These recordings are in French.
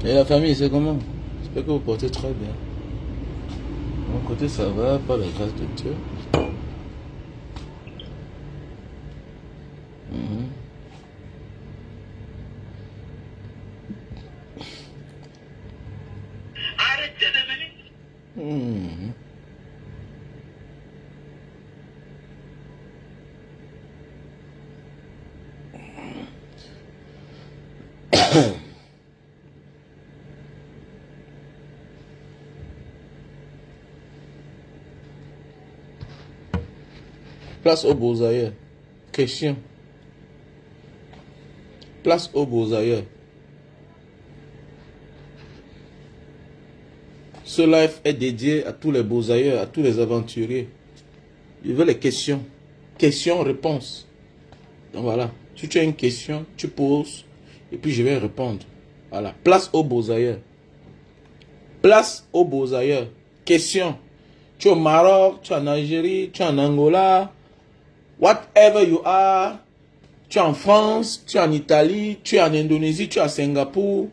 Et la famille, c'est comment? J'espère que vous portez très bien. De mon côté, ça va, par la grâce de Dieu. Mhm. Mhm. Place aux beaux ailleurs. Question. Place aux beaux ailleurs. Ce live est dédié à tous les beaux ailleurs, à tous les aventuriers. Je veux les questions. Questions, réponses. Donc voilà. Si tu as une question, tu poses et puis je vais répondre. Voilà. Place aux beaux ailleurs. Place aux beaux ailleurs. Question. Tu es au Maroc, tu es en Algérie, tu es en Angola. Whatever you are. Tu es en France, tu es en Italie, tu es en Indonésie, tu es à Singapour.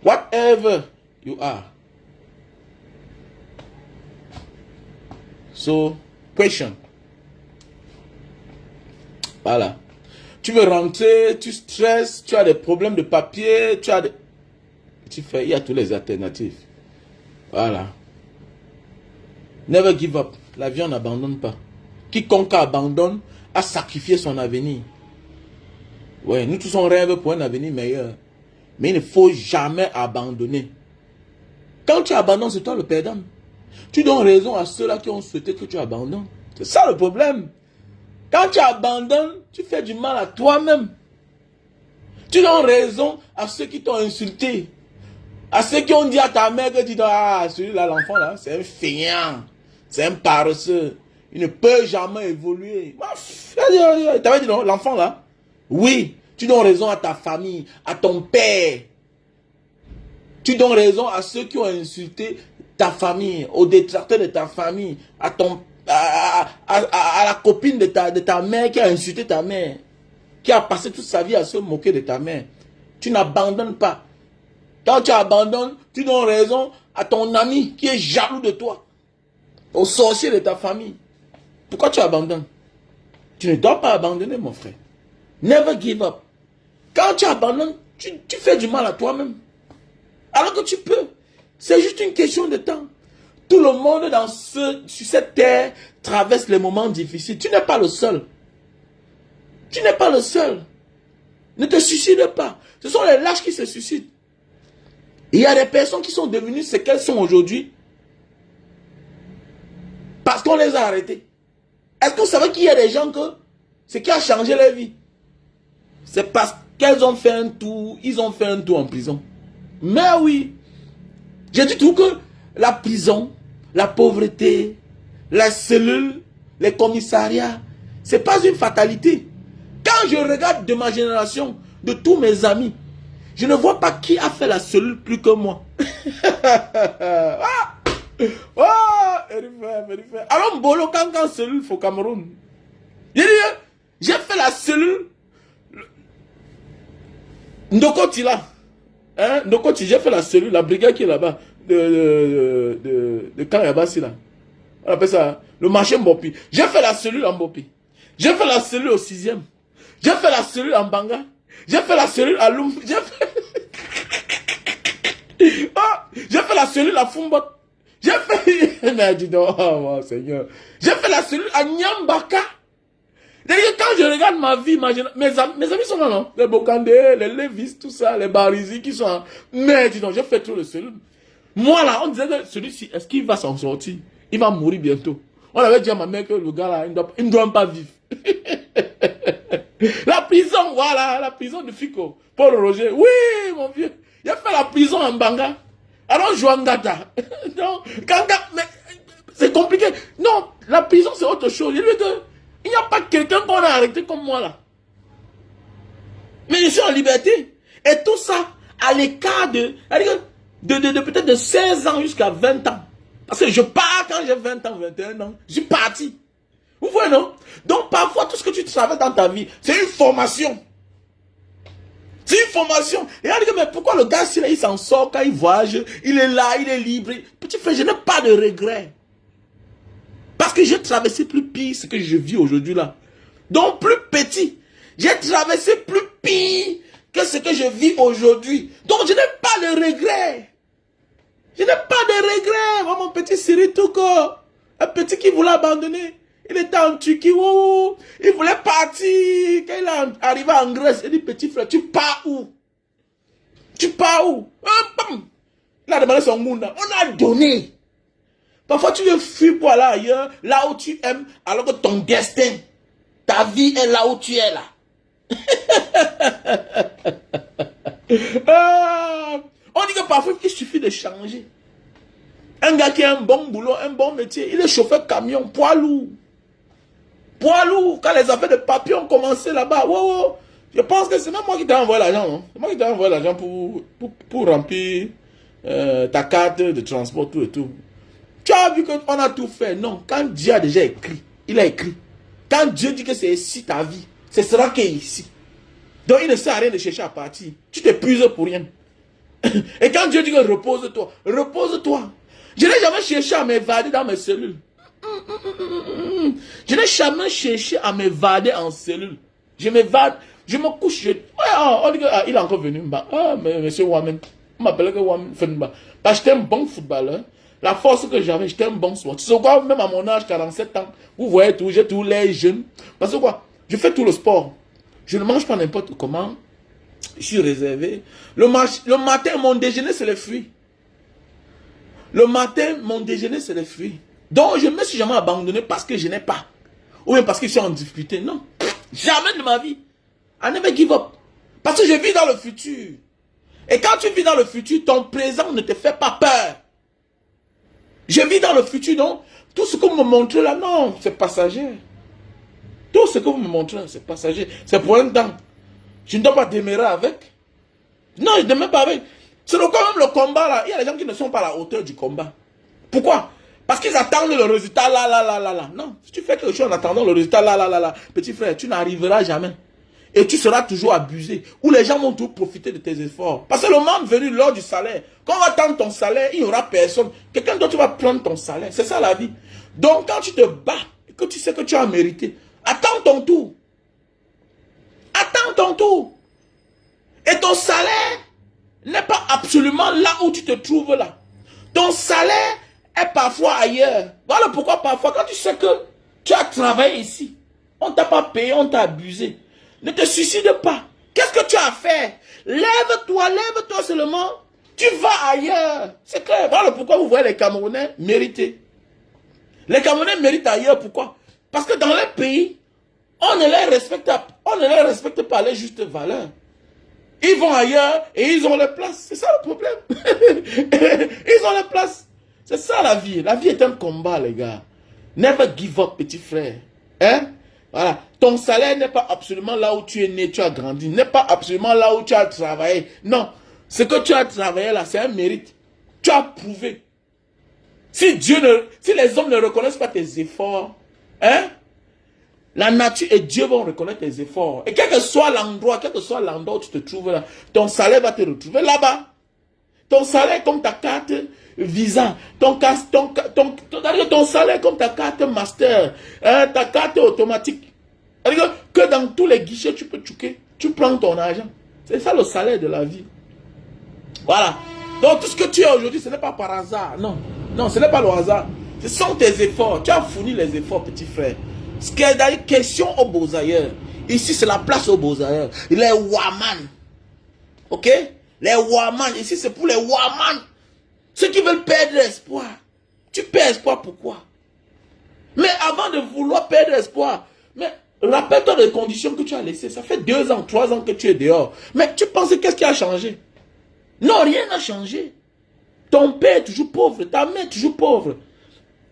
Whatever you are. So, question. Voilà. Tu veux rentrer, tu stresses, tu as des problèmes de papier, tu as des... Tu fais, il y a toutes les alternatives. Voilà. Never give up. La vie, on n'abandonne pas. Quiconque abandonne a sacrifié son avenir. Ouais, nous tous on rêve pour un avenir meilleur. Mais il ne faut jamais abandonner. Quand tu abandonnes, c'est toi le perdant. Tu donnes raison à ceux-là qui ont souhaité que tu abandonnes. C'est ça le problème. Quand tu abandonnes, tu fais du mal à toi-même. Tu donnes raison à ceux qui t'ont insulté. À ceux qui ont dit à ta mère que tu dois, ah, celui-là, l'enfant là, c'est un feignant. C'est un paresseux. Il ne peut jamais évoluer. T'avais dit non, l'enfant là? Oui. Tu donnes raison à ta famille, à ton père. Tu donnes raison à ceux qui ont insulté ta famille, aux détracteurs de ta famille, à la copine de ta mère qui a insulté ta mère, qui a passé toute sa vie à se moquer de ta mère. Tu n'abandonnes pas. Quand tu abandonnes, tu donnes raison à ton ami qui est jaloux de toi, au sorcier de ta famille. Pourquoi tu abandonnes? Tu ne dois pas abandonner, mon frère. Never give up. Quand tu abandonnes, tu fais du mal à toi-même. Alors que tu peux. C'est juste une question de temps. Tout le monde sur cette terre traverse les moments difficiles. Tu n'es pas le seul. Tu n'es pas le seul. Ne te suicide pas. Ce sont les lâches qui se suicident. Il y a des personnes qui sont devenues ce qu'elles sont aujourd'hui parce qu'on les a arrêtées. Est-ce que vous savez qu'il y a des gens que ce qui a changé leur vie, c'est parce qu'elles ont fait un tour, ils ont fait un tour en prison. Mais oui, j'ai dit tout que la prison, la pauvreté, la cellule, les commissariats, c'est pas une fatalité. Quand je regarde de ma génération, de tous mes amis, je ne vois pas qui a fait la cellule plus que moi. Ah! Alors, Mbolo, quand cellule, il faut Cameroun. J'ai fait la cellule. Ndokoti là. Hein? Ndokoti, j'ai fait la cellule, la brigade qui est là-bas. De Kanyabasi là. On appelle ça le marché Mbopi. J'ai fait la cellule en Mbopi. J'ai fait la cellule au 6e. J'ai fait la cellule en Banga. J'ai fait la cellule à Loum. J'ai fait la cellule à Fumbot. J'ai fait... Mais dis donc, oh mon Seigneur. J'ai fait la cellule à Nyambaka. D'ailleurs, quand je regarde ma vie, mes amis sont là, non? Les Bokande, les Levis, tout ça, les Barizi qui sont là. Mais dis donc, j'ai fait trop de cellules. Moi là, on disait que celui-ci, est-ce qu'il va s'en sortir? Il va mourir bientôt. On avait dit à ma mère que le gars là, il ne doit pas vivre. La prison, voilà, la prison de Fico. Paul Roger, oui, mon vieux. Il a fait la prison en Banga. Alors, Joangata. Non, mais c'est compliqué. Non, la prison, c'est autre chose. Il n'y a pas quelqu'un qu'on a arrêté comme moi, là. Mais je suis en liberté. Et tout ça, à l'écart de peut-être de 16 ans jusqu'à 20 ans. Parce que je pars quand j'ai 20 ans, 21 ans. Je suis parti. Vous voyez, non? Donc, parfois, tout ce que tu travailles dans ta vie, c'est une formation. C'est une formation. Et on dit, mais pourquoi le gars, il s'en sort quand il voyage, il est là, il est libre. Petit frère, je n'ai pas de regrets. Parce que j'ai traversé plus pire ce que je vis aujourd'hui là. Donc plus petit. J'ai traversé plus pire que ce que je vis aujourd'hui. Donc je n'ai pas de regrets. Je n'ai pas de regrets. Moi, mon petit Siri Touko, un petit qui voulait abandonner. Il était en Turquie, oh, il voulait partir. Quand il est arrivé en Grèce, il dit, petit frère, tu pars où? Tu pars où? Il a demandé son monde. On a donné. Parfois, tu veux fuir pour aller ailleurs, là où tu aimes, alors que ton destin, ta vie est là où tu es là. On dit que parfois, il suffit de changer. Un gars qui a un bon boulot, un bon métier, il est chauffeur camion, poids lourd. Poids lourd, quand les affaires de papier ont commencé là-bas, wow, je pense que c'est même moi qui t'ai envoyé l'argent, non? C'est moi qui t'ai envoyé l'argent pour remplir ta carte de transport, tout et tout. Tu as vu qu'on a tout fait? Non, quand Dieu a déjà écrit, il a écrit. Quand Dieu dit que c'est ici ta vie, ce sera que ici. Donc il ne sert à rien de chercher à partir. Tu t'épuises pour rien. Et quand Dieu dit que repose-toi, repose-toi. Je n'ai jamais cherché à m'évader dans mes cellules. Je n'ai jamais cherché à m'évader en cellule. Je m'évade, je me couche. On dit qu'il est encore venu. Mais monsieur Wamen, on m'appelle que Wamen Fenba. Parce que j'étais un bon footballeur. La force que j'avais, j'étais un bon sport. Tu sais quoi, même à mon âge, 47 ans, vous voyez tout, j'ai tous les jeunes. Parce que quoi, je fais tout le sport. Je ne mange pas n'importe comment. Je suis réservé. Le matin, mon déjeuner, c'est les fruits. Le matin, mon déjeuner, c'est les fruits. Donc, je ne me suis jamais abandonné parce que je n'ai pas. Ou bien parce que je suis en difficulté. Non. Jamais de ma vie. I never give up. Parce que je vis dans le futur. Et quand tu vis dans le futur, ton présent ne te fait pas peur. Je vis dans le futur, donc tout ce que vous me montrez là, non, c'est passager. Tout ce que vous me montrez là, c'est passager. C'est pour un temps. Je ne dois pas démarrer avec. Non, je ne démarre pas avec. C'est quand même le combat là. Il y a des gens qui ne sont pas à la hauteur du combat. Pourquoi? Parce qu'ils attendent le résultat là. Non, si tu fais quelque chose en attendant le résultat là, petit frère, tu n'arriveras jamais. Et tu seras toujours abusé. Ou les gens vont toujours profiter de tes efforts. Parce que le moment venu, lors du salaire, quand on va attendre ton salaire, il n'y aura personne. Quelqu'un d'autre va prendre ton salaire. C'est ça la vie. Donc quand tu te bats, et que tu sais que tu as mérité, attends ton tour. Attends ton tour. Et ton salaire n'est pas absolument là où tu te trouves là. Ton salaire est parfois ailleurs. Voilà pourquoi parfois, quand tu sais que tu as travaillé ici, on ne t'a pas payé, on t'a abusé. Ne te suicide pas. Qu'est-ce que tu as fait? Lève-toi seulement. Tu vas ailleurs. C'est clair. Voilà pourquoi vous voyez les Camerounais mériter. Les Camerounais méritent ailleurs. Pourquoi? Parce que dans leur pays, on ne les respecte pas à leur juste valeur. Ils vont ailleurs et ils ont leur place. C'est ça le problème. Ils ont leur place. C'est ça la vie. La vie est un combat, les gars. Never give up, petit frère. Hein? Voilà. Ton salaire n'est pas absolument là où tu es né, tu as grandi. N'est pas absolument là où tu as travaillé. Non. Ce que tu as travaillé là, c'est un mérite. Tu as prouvé. Si les hommes ne reconnaissent pas tes efforts, hein? La nature et Dieu vont reconnaître tes efforts. Et quel que soit l'endroit où tu te trouves là, ton salaire va te retrouver là-bas. Ton salaire comme ta carte Visa, ton salaire comme ta carte Master, hein, ta carte automatique. C'est-à-dire que dans tous les guichets, tu peux choquer, tu prends ton argent. C'est ça le salaire de la vie. Voilà. Donc tout ce que tu as aujourd'hui, ce n'est pas par hasard. Non, non, ce n'est pas le hasard. Ce sont tes efforts. Tu as fourni les efforts, petit frère. Ce qui est d'ailleurs question aux Beaux-Ailleurs. Ici, c'est la place aux Beaux-Ailleurs. Les Waman. Ok? Les Waman. Ici, c'est pour les Waman. Ceux qui veulent perdre espoir. Tu perds espoir, pourquoi? Mais avant de vouloir perdre espoir, mais rappelle-toi des conditions que tu as laissées. Ça fait 2 ans, 3 ans que tu es dehors. Mais tu penses qu'est-ce qui a changé? Non, rien n'a changé. Ton père est toujours pauvre. Ta mère est toujours pauvre.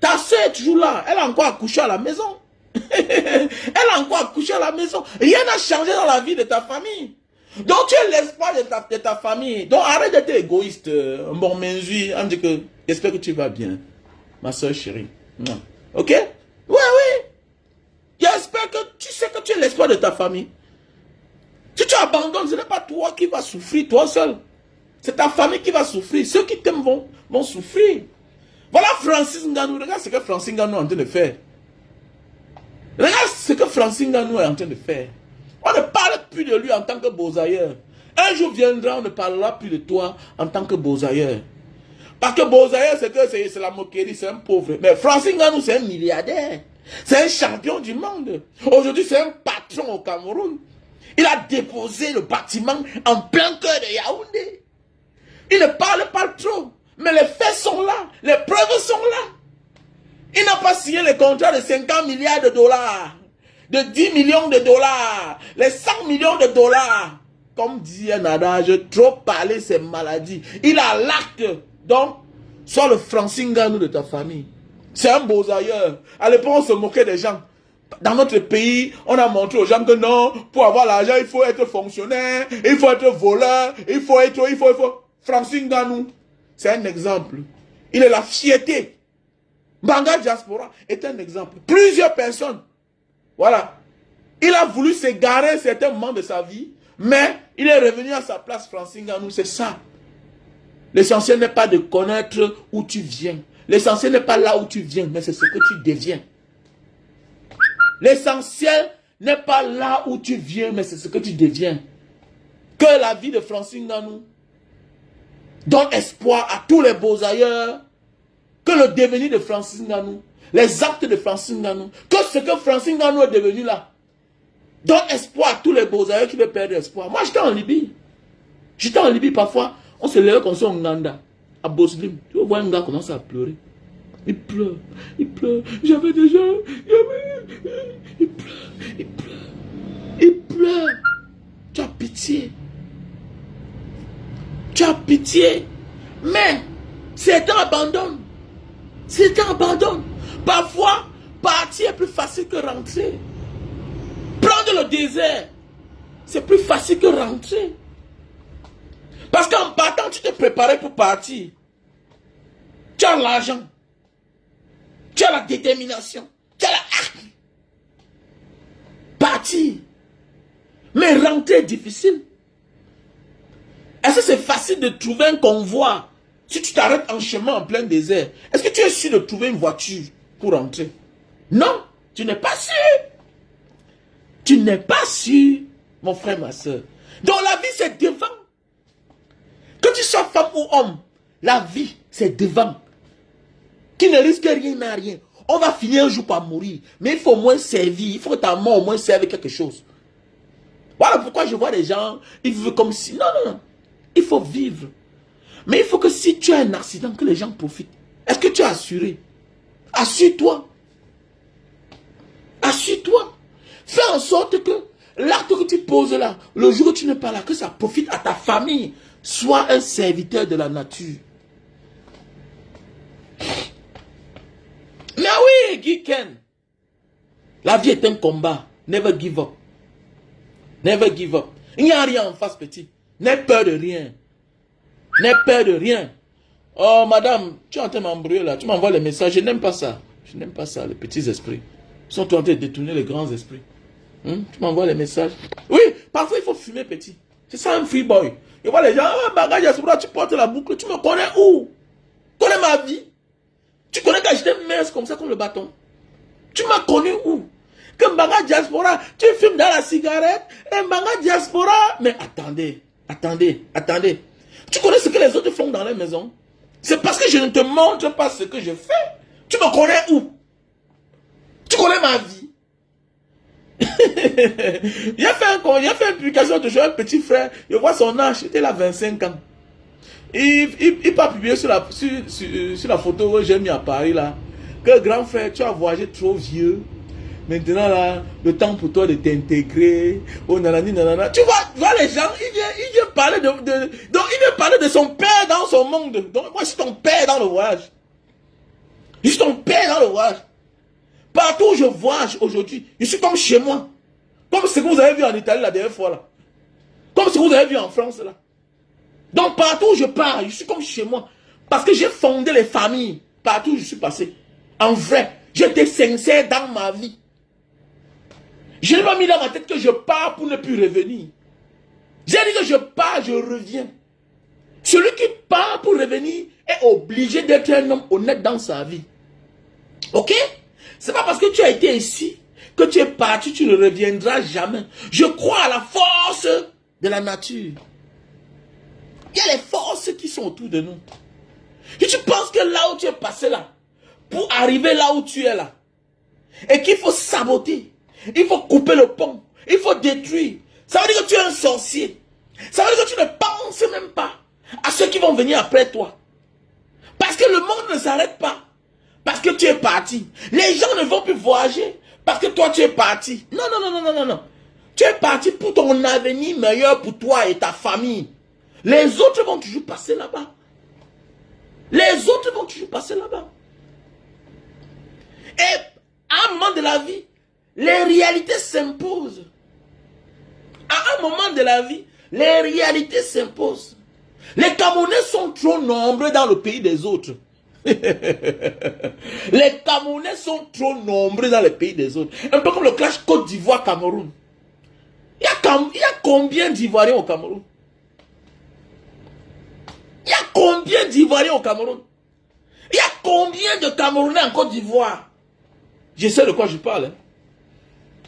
Ta soeur est toujours là. Elle a encore accouché à la maison. Elle a encore accouché à la maison. Rien n'a changé dans la vie de ta famille. Donc tu es l'espoir de ta famille. Donc arrête d'être égoïste. Bon, Menzui, on dit que j'espère que tu vas bien. Ma soeur chérie. Ok? Oui, oui. J'espère que tu sais que tu es l'espoir de ta famille. Si tu abandonnes, ce n'est pas toi qui vas souffrir, toi seul. C'est ta famille qui va souffrir. Ceux qui t'aiment vont souffrir. Voilà Francis Ngannou. Regarde ce que Francis Ngannou est en train de faire. Regarde ce que Francis Ngannou est en train de faire. On ne parle plus de lui en tant que Bozailleur. Un jour viendra, on ne parlera plus de toi en tant que Bozailleur. Parce que Bozailleur, c'est la moquerie, c'est un pauvre. Mais Francis Ngannou, c'est un milliardaire. C'est un champion du monde. Aujourd'hui, c'est un patron au Cameroun. Il a déposé le bâtiment en plein cœur de Yaoundé. Il ne parle pas trop. Mais les faits sont là. Les preuves sont là. Il n'a pas signé le contrat de 50 milliards de dollars. De 10 millions de dollars. Les 100 millions de dollars. Comme dit un adage, trop parler, c'est maladie. Il a l'acte. Donc, sois le Francis Ngannou de ta famille. C'est un Bozailleur. À l'époque, on se moquait des gens. Dans notre pays, on a montré aux gens que non, pour avoir l'argent, il faut être fonctionnaire, il faut être voleur, il faut. Francis Ngannou, c'est un exemple. Il est la fierté. Mbanga Diaspora est un exemple. Plusieurs personnes. Voilà. Il a voulu s'égarer à certains moments de sa vie, mais il est revenu à sa place, Francis Ngannou. C'est ça. L'essentiel n'est pas de connaître où tu viens. L'essentiel n'est pas là où tu viens, mais c'est ce que tu deviens. L'essentiel n'est pas là où tu viens, mais c'est ce que tu deviens. Que la vie de Francis Ngannou donne espoir à tous les Bozailleurs. Que le devenir de Francis Ngannou, les actes de Francis Ngannou, que ce que Francis Ngannou est devenu là, donne espoir à tous les Bozailleurs qui veulent perdre espoir. Moi, j'étais en Libye. J'étais en Libye parfois. On se lève comme ça en Nganda, à Boslim. Tu vois un gars commencer à pleurer. Il pleure, il pleure. J'avais déjà... Il pleure, il pleure. Il pleure. Tu as pitié. Tu as pitié. Mais, certains abandonnent. Certains abandonnent. Parfois, partir est plus facile que rentrer. Prendre le désert, c'est plus facile que rentrer. Parce qu'en partant, tu te préparais pour partir. Tu as l'argent. Tu as la détermination. Tu as la... Partir. Mais rentrer est difficile. Est-ce que c'est facile de trouver un convoi si tu t'arrêtes en chemin en plein désert? Est-ce que tu es sûr de trouver une voiture pour rentrer? Non, tu n'es pas sûr. Tu n'es pas sûr, mon frère, ma soeur. Donc la vie, c'est devant. Que tu sois femme ou homme, la vie, c'est devant. Qui ne risque rien n'a rien. On va finir un jour par mourir. Mais il faut au moins servir. Il faut que ta mort au moins serve quelque chose. Voilà pourquoi je vois des gens, ils vivent comme si... Non, non, non. Il faut vivre. Mais il faut que si tu as un accident, que les gens profitent. Est-ce que tu es assuré? Assure-toi. Assure-toi. Fais en sorte que l'acte que tu poses là, le jour où tu n'es pas là, que ça profite à ta famille. Sois un serviteur de la nature. Mais oui, Guy Ken. La vie est un combat. Never give up. Never give up. Il n'y a rien en face, petit. N'aie peur de rien. N'aie peur de rien. Oh, madame, tu es en train de m'embrouiller là. Tu m'envoies les messages. Je n'aime pas ça. Je n'aime pas ça, les petits esprits. Ils sont en train de détourner les grands esprits. Tu m'envoies les messages. Oui, parfois il faut fumer, petit. C'est ça un free boy. Et voilà les gens, bagage, tu portes la boucle. Tu me connais où? Tu connais ma vie? Tu connais quand j'étais mince comme ça, comme le bâton? Tu m'as connu où? Que Mbanga Diaspora, tu fumes dans la cigarette, et Mbanga Diaspora. Mais attendez, attendez, attendez. Tu connais ce que les autres font dans les maisons? C'est parce que je ne te montre pas ce que je fais. Tu me connais où? Tu connais ma vie? Il a fait une publication de un petit frère. Je vois son âge, il était là 25 ans. Il pas publié sur la photo que j'ai mis à Paris là. Que grand frère, tu as voyagé trop vieux. Maintenant là, le temps pour toi de t'intégrer. Oh nanani nanana. Tu vois les gens, il vient parler donc il vient parler de son père dans son monde. Donc moi je suis ton père dans le voyage. Je suis ton père dans le voyage. Partout où je voyage aujourd'hui, je suis comme chez moi. Comme ce que vous avez vu en Italie la dernière fois là. Comme ce que vous avez vu en France là. Donc partout où je pars, je suis comme chez moi. Parce que j'ai fondé les familles. Partout où je suis passé. En vrai, j'étais sincère dans ma vie. Je n'ai pas mis dans ma tête que je pars pour ne plus revenir. J'ai dit que je pars, je reviens. Celui qui part pour revenir est obligé d'être un homme honnête dans sa vie. Ok? C'est pas parce que tu as été ici que tu es parti, tu ne reviendras jamais. Je crois à la force de la nature. Il y a les forces qui sont autour de nous. Et tu penses que là où tu es passé là, pour arriver là où tu es là, et qu'il faut saboter, il faut couper le pont, il faut détruire. Ça veut dire que tu es un sorcier. Ça veut dire que tu ne penses même pas à ceux qui vont venir après toi. Parce que le monde ne s'arrête pas. Parce que tu es parti. Les gens ne vont plus voyager. Parce que toi tu es parti. Non, non, non, non, non, non, non. Tu es parti pour ton avenir meilleur pour toi et ta famille. Les autres vont toujours passer là-bas. Les autres vont toujours passer là-bas. Et à un moment de la vie, les réalités s'imposent. À un moment de la vie, les réalités s'imposent. Les Camerounais sont trop nombreux dans le pays des autres. Les Camerounais sont trop nombreux dans le pays des autres. Un peu comme le clash Côte d'Ivoire-Cameroun. Il y a combien d'Ivoiriens au Cameroun? Il y a combien d'Ivoiriens au Cameroun? Il y a combien de Camerounais en Côte d'Ivoire? Je sais de quoi je parle. Hein.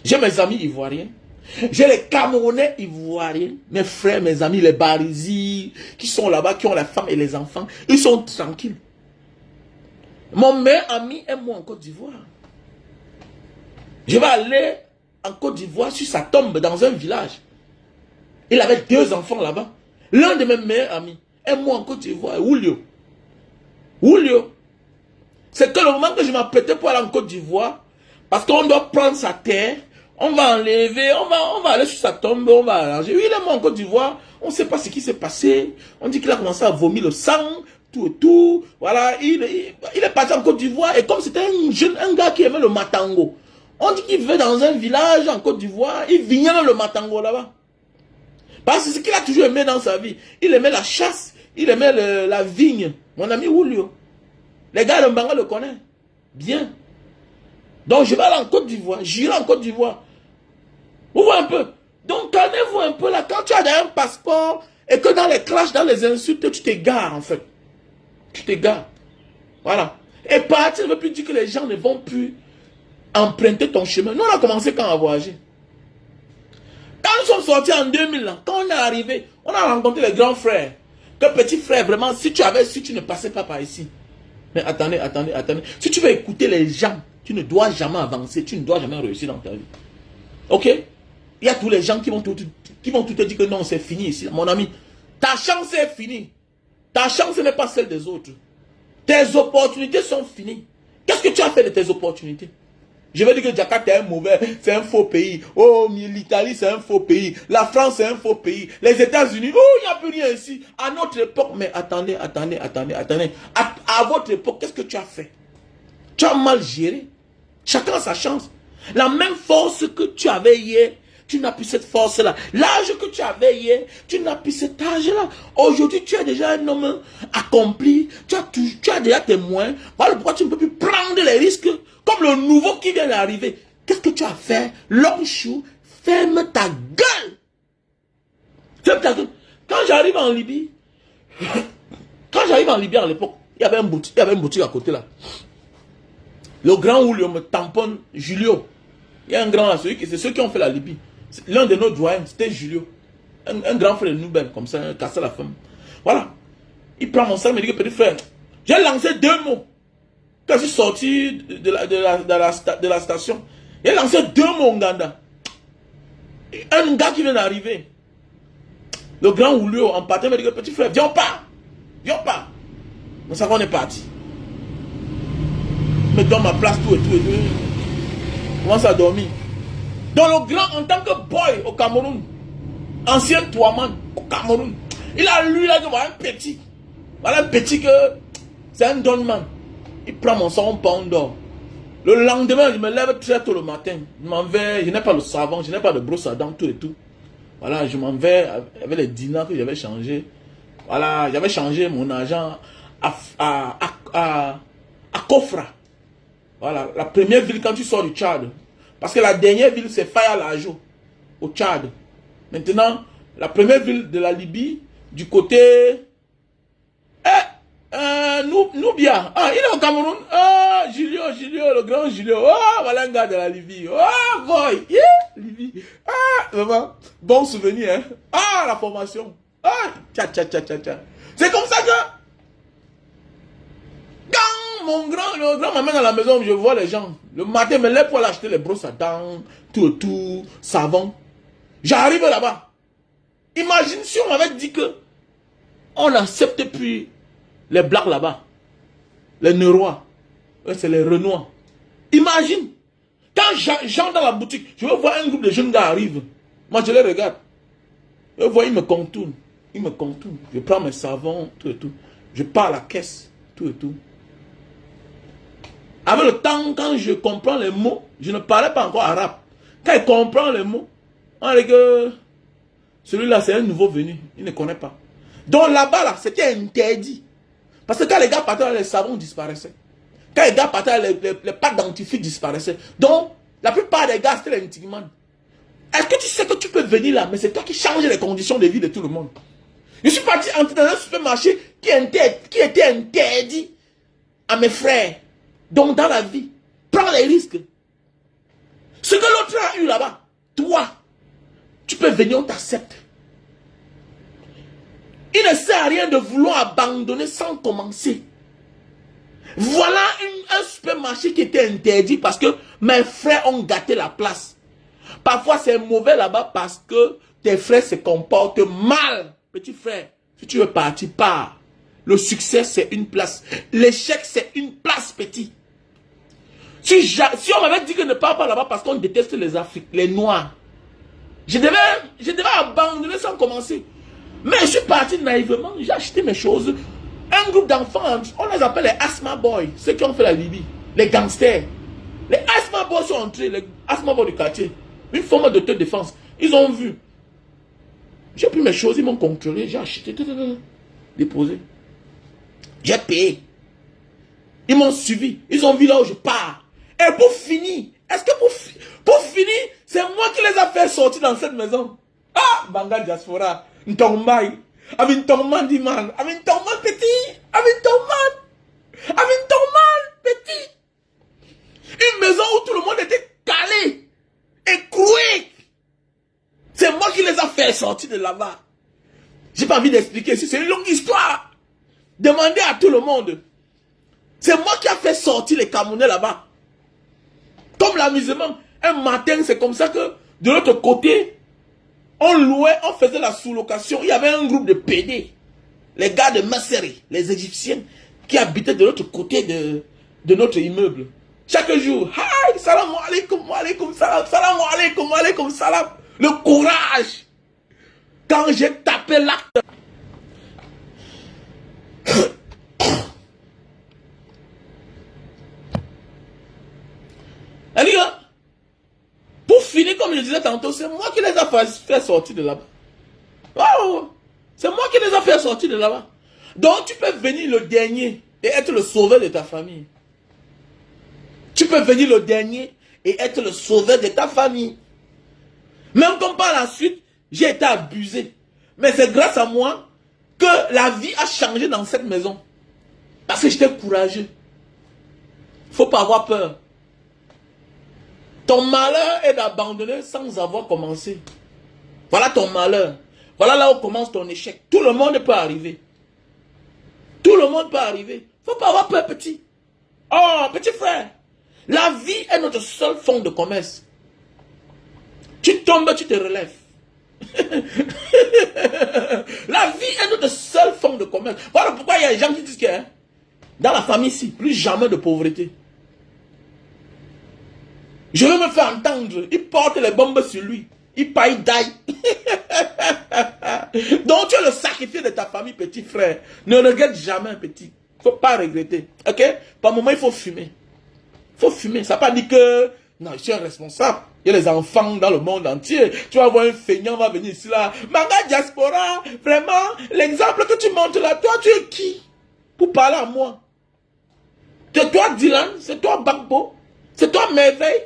J'ai mes amis ivoiriens. J'ai les Camerounais ivoiriens. Mes frères, mes amis, les Barizis, qui sont là-bas, qui ont la femme et les enfants. Ils sont tranquilles. Mon meilleur ami est moi en Côte d'Ivoire. Je vais aller en Côte d'Ivoire sur sa tombe dans un village. Il avait 2 enfants là-bas. L'un de mes meilleurs amis est moi en Côte d'Ivoire, Julio. Julio. C'est que le moment que je m'apprêtais pour aller en Côte d'Ivoire, parce qu'on doit prendre sa terre, on va enlever, on va aller sur sa tombe, on va arranger. Oui, il est mort en Côte d'Ivoire, on ne sait pas ce qui s'est passé. On dit qu'il a commencé à vomir le sang, tout et tout. Voilà, il est parti en Côte d'Ivoire, et comme c'était un gars qui aimait le matango, on dit qu'il vivait dans un village en Côte d'Ivoire, il vignait le matango là-bas. Parce que c'est ce qu'il a toujours aimé dans sa vie. Il aimait la chasse, il aimait la vigne. Mon ami Julio. Les gars de Mbanga le connaissent. Bien. Donc je vais aller en Côte d'Ivoire. J'irai en Côte d'Ivoire. Vous voyez un peu. Donc calmez-vous un peu là. Quand tu as un passeport et que dans les clashs, dans les insultes, tu t'égares en fait. Tu t'égares. Voilà. Et partir ne veut plus dire que les gens ne vont plus emprunter ton chemin. Nous on a commencé quand à voyager. Quand nous sommes sortis en 2000, là, quand on est arrivé, on a rencontré les grands frères. Que petit frère, vraiment, si tu ne passais pas par ici. Mais attendez. Si tu veux écouter les gens, tu ne dois jamais avancer, tu ne dois jamais réussir dans ta vie. Ok? Il y a tous les gens qui vont tout te dire que non, c'est fini ici. Mon ami, ta chance est finie. Ta chance n'est pas celle des autres. Tes opportunités sont finies. Qu'est-ce que tu as fait de tes opportunités? Je vais dire que Jakarta est mauvais, c'est un faux pays. Oh, l'Italie c'est un faux pays. La France c'est un faux pays. Les États-Unis, oh, il n'y a plus rien ici. À notre époque, mais attendez. À votre époque, qu'est-ce que tu as fait? Tu as mal géré. Chacun a sa chance. La même force que tu avais hier, tu n'as plus cette force-là. L'âge que tu avais hier, tu n'as plus cet âge-là. Aujourd'hui, tu es déjà un homme accompli. Tu as déjà tes moyens. Voilà pourquoi tu ne peux plus prendre les risques. Comme le nouveau qui vient d'arriver. Qu'est-ce que tu as fait? Long chou, ferme ta gueule. Ferme ta gueule. Quand j'arrive en Libye, à l'époque, il y avait une boutique à côté là. Le grand Julio me tamponne, Julio. Il y a un grand là, c'est ceux qui ont fait la Libye. L'un de nos doyens, c'était Julio. Un grand frère de Noubel, comme ça, cassé la femme. Voilà. Il prend mon sac, il me dit que petit frère, j'ai lancé 2 mots. Quand je suis sorti de la station, il a lancé 2 mots en Ganda. Un gars qui vient d'arriver. Le grand Julio, en partant, il me dit que petit frère, viens on part. Donc ça, on est parti. Je me donne ma place, tout et tout. Je commence à dormir. Donc le grand, en tant que boy au Cameroun, ancien Touaman au Cameroun, il a lu là, voilà un petit. Voilà un petit que c'est un donman. Il prend mon sang, on part, on dort. Le lendemain, je me lève très tôt le matin. Je m'en vais, je n'ai pas le savon, je n'ai pas de brosse à dents, tout et tout. Voilà, je m'en vais avec les dinars que j'avais changé. Voilà, j'avais changé mon argent à Kofra. Voilà, la première ville quand tu sors du Tchad. Parce que la dernière ville, c'est Faya Lajo, au Tchad. Maintenant, La première ville de la Libye, du côté... Nubia. Ah, il est au Cameroun. Ah, Julio, le grand Julio. Ah, voilà un gars de la Libye. Ah, boy. Yeah, Libye. Ah, vraiment. Bon souvenir, hein. Ah, la formation. Ah, tcha. C'est comme ça que... Quand le grand m'amène à la maison, je vois les gens. Le matin, me lève pour aller acheter les brosses à dents, tout, savon. J'arrive là-bas. Imagine si on m'avait dit que on n'accepte plus les blacks là-bas. Les Neurois. C'est les Renois. Imagine. Quand j'entre dans la boutique, je veux voir un groupe de jeunes gars arrivent. Moi, je les regarde. Je vois, ils me contournent. Je prends mes savons, tout. Je pars à la caisse, tout. Avec le temps, quand je comprends les mots, je ne parlais pas encore arabe. Quand il comprend les mots, on dit que celui-là, c'est un nouveau venu. Il ne connaît pas. Donc là-bas, là, c'était interdit. Parce que quand les gars partaient, les savons disparaissaient. Quand les gars partaient, les pâtes dentifrices disparaissaient. Donc, la plupart des gars, c'était les intimants. Est-ce que tu sais que tu peux venir là, mais c'est toi qui changes les conditions de vie de tout le monde. Je suis parti entrer dans un supermarché qui était interdit à mes frères. Donc, dans la vie, prends les risques. Ce que l'autre a eu là-bas, toi, tu peux venir, on t'accepte. Il ne sert à rien de vouloir abandonner sans commencer. Voilà un supermarché qui était interdit parce que mes frères ont gâté la place. Parfois, c'est mauvais là-bas parce que tes frères se comportent mal. Petit frère, si tu veux partir, pars. Le succès, c'est une place. L'échec, c'est une place, petit. Si on m'avait dit que ne pars pas là-bas parce qu'on déteste les Africains, les Noirs, je devais abandonner sans commencer. Mais je suis parti naïvement, j'ai acheté mes choses. Un groupe d'enfants, on les appelle les Asthma Boys, ceux qui ont fait la Libye, les gangsters. Les Asthma Boys sont entrés, les Asthma Boys du quartier, une forme d'autodéfense. Ils ont vu. J'ai pris mes choses, ils m'ont contrôlé, j'ai acheté, déposé. J'ai payé. Ils m'ont suivi, ils ont vu là où je pars. Et pour finir, est-ce que pour finir, c'est moi qui les ai fait sortir dans cette maison. Ah, Banga Diaspora, Ntombai, Avintoman Diman, Avintoman petit, Avintoman petit. Une maison où tout le monde était calé, écroué. C'est moi qui les ai fait sortir de là-bas. J'ai pas envie d'expliquer ici, c'est une longue histoire. Demandez à tout le monde. C'est moi qui ai fait sortir les Camerounais là-bas. Comme l'amusement, un matin, c'est comme ça que de l'autre côté, on louait, on faisait la sous-location. Il y avait un groupe de PD, les gars de Masseri, les Égyptiens, qui habitaient de l'autre côté de notre immeuble. Chaque jour, hi, salam alaikum, wa alaikum salam, salam alaikum, wa alaikum salam. Le courage. Quand j'ai tapé l'acte. Les gars, pour finir, comme je disais tantôt, c'est moi qui les ai fait sortir de là-bas. Wow, c'est moi qui les ai fait sortir de là-bas. Donc tu peux venir le dernier et être le sauveur de ta famille. Tu peux venir le dernier et être le sauveur de ta famille. Même comme par la suite, j'ai été abusé. Mais c'est grâce à moi que la vie a changé dans cette maison. Parce que j'étais courageux. Il ne faut pas avoir peur. Ton malheur est d'abandonner sans avoir commencé. Voilà ton malheur. Voilà là où commence ton échec. Tout le monde peut arriver. Tout le monde peut arriver. Il ne faut pas avoir peur, petit. Oh, petit frère. La vie est notre seul fonds de commerce. Tu tombes, tu te relèves. La vie est notre seul fonds de commerce. Voilà pourquoi il y a des gens qui disent que dans la famille ici, plus jamais de pauvreté. Je veux me faire entendre. Il porte les bombes sur lui. Il paye d'ail. Donc tu es le sacrifié de ta famille, petit frère. Ne regrette jamais, petit. Il ne faut pas regretter. Ok? Par moment, il faut fumer. Il faut fumer. Ça ne veut pas dire que non, je suis un responsable. Il y a les enfants dans le monde entier. Tu vas voir un feignant va venir ici là. Manga Diaspora, vraiment, l'exemple que tu montres là, toi tu es qui? Pour parler à moi. C'est toi Dylan, c'est toi Bagbo, c'est toi Merveille.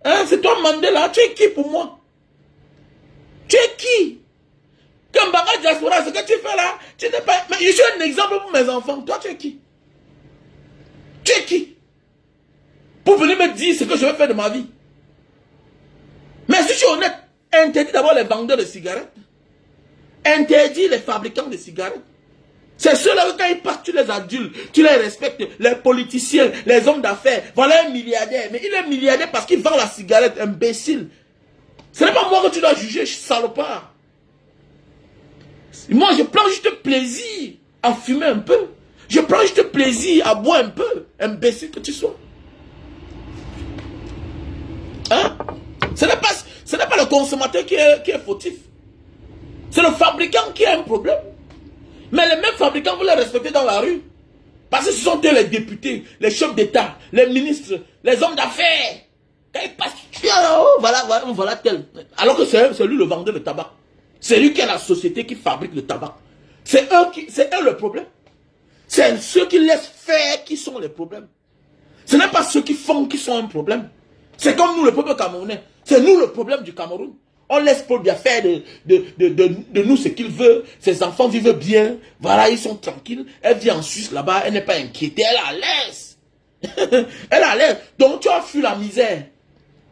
Hein, c'est toi Mandela, tu es qui pour moi? Tu es qui? Kambanga diaspora, ce que tu fais là, tu n'es pas... Mais je suis un exemple pour mes enfants. Toi, tu es qui? Tu es qui? Pour venir me dire ce que je vais faire de ma vie. Mais si je suis honnête, interdis d'abord les vendeurs de cigarettes. Interdis les fabricants de cigarettes. C'est ceux-là que quand ils passent, tu les adultes, tu les respectes, les politiciens, les hommes d'affaires. Voilà un milliardaire. Mais il est milliardaire parce qu'il vend la cigarette, imbécile. Ce n'est pas moi que tu dois juger, salopard. Moi, je prends juste plaisir à fumer un peu. Je prends juste plaisir à boire un peu, imbécile que tu sois. Hein? Ce n'est pas le consommateur qui est fautif. C'est le fabricant qui a un problème. Mais les mêmes fabricants, vous les respectez dans la rue. Parce que ce sont eux les députés, les chefs d'État, les ministres, les hommes d'affaires. Quand ils passent, oh, voilà tel. Alors que c'est lui le vendeur de tabac. C'est lui qui a la société qui fabrique le tabac. C'est eux le problème. C'est ceux qui laissent faire qui sont les problèmes. Ce n'est pas ceux qui font qui sont un problème. C'est comme nous, le peuple camerounais. C'est nous le problème du Cameroun. On laisse Paul bien faire de nous ce qu'il veut. Ses enfants vivent bien. Voilà, ils sont tranquilles. Elle vit en Suisse là-bas. Elle n'est pas inquiétée. Elle est à l'aise. Elle est à l'aise. Donc tu as fui la misère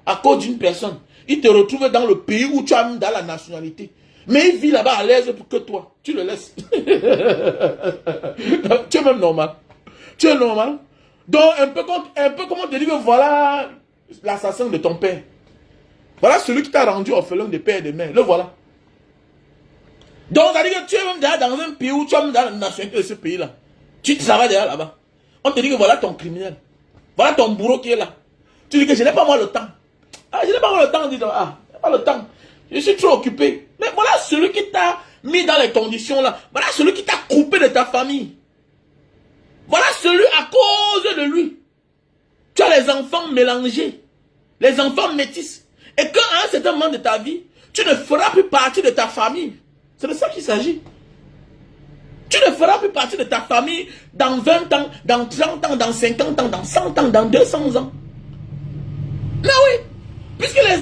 à cause d'une personne. Il te retrouve dans le pays où tu as mis dans la nationalité. Mais il vit là-bas à l'aise pour que toi. Tu le laisses. Tu es même normal. Tu es normal. Donc un peu comme on te dit que voilà l'assassin de ton père. Voilà celui qui t'a rendu orphelin de père et de mère. Le voilà. Donc, ça veut dire que tu es même déjà dans un pays où tu es même dans la nationalité de ce pays-là. Tu travailles déjà là-bas. On te dit que voilà ton criminel. Voilà ton bourreau qui est là. Tu dis que je n'ai pas moi le temps. Ah, je n'ai pas moi le temps. Dis donc, ah, je n'ai pas le temps. Je suis trop occupé. Mais voilà celui qui t'a mis dans les conditions là. Voilà celui qui t'a coupé de ta famille. Voilà celui à cause de lui. Tu as les enfants mélangés. Les enfants métis. Et quand à un certain moment de ta vie, tu ne feras plus partie de ta famille. C'est de ça qu'il s'agit. Tu ne feras plus partie de ta famille dans 20 ans, dans 30 ans, dans 50 ans, dans 100 ans, dans 200 ans. Mais oui, puisque les enfants...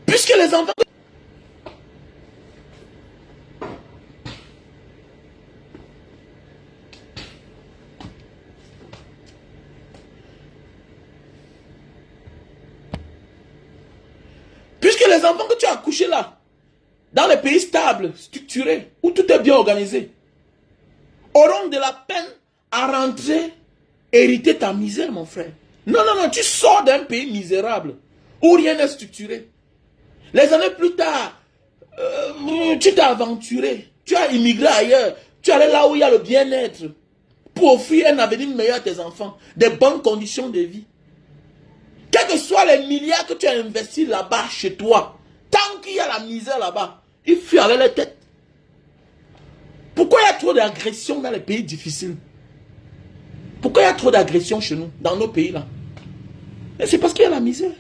Puisque les enfants que tu as accouchés là, dans les pays stables, structurés, où tout est bien organisé, auront de la peine à rentrer, hériter ta misère, mon frère. Non, non, non, tu sors d'un pays misérable, où rien n'est structuré. Les années plus tard, tu t'es aventuré, tu as immigré ailleurs, tu es allé là où il y a le bien-être, pour offrir un avenir meilleur à tes enfants, des bonnes conditions de vie. Quels que soient les milliards que tu as investis là-bas, chez toi, tant qu'il y a la misère là-bas, il fuit avec les têtes. Pourquoi il y a trop d'agressions dans les pays difficiles? Pourquoi il y a trop d'agressions chez nous, dans nos pays là? C'est parce qu'il y a la misère.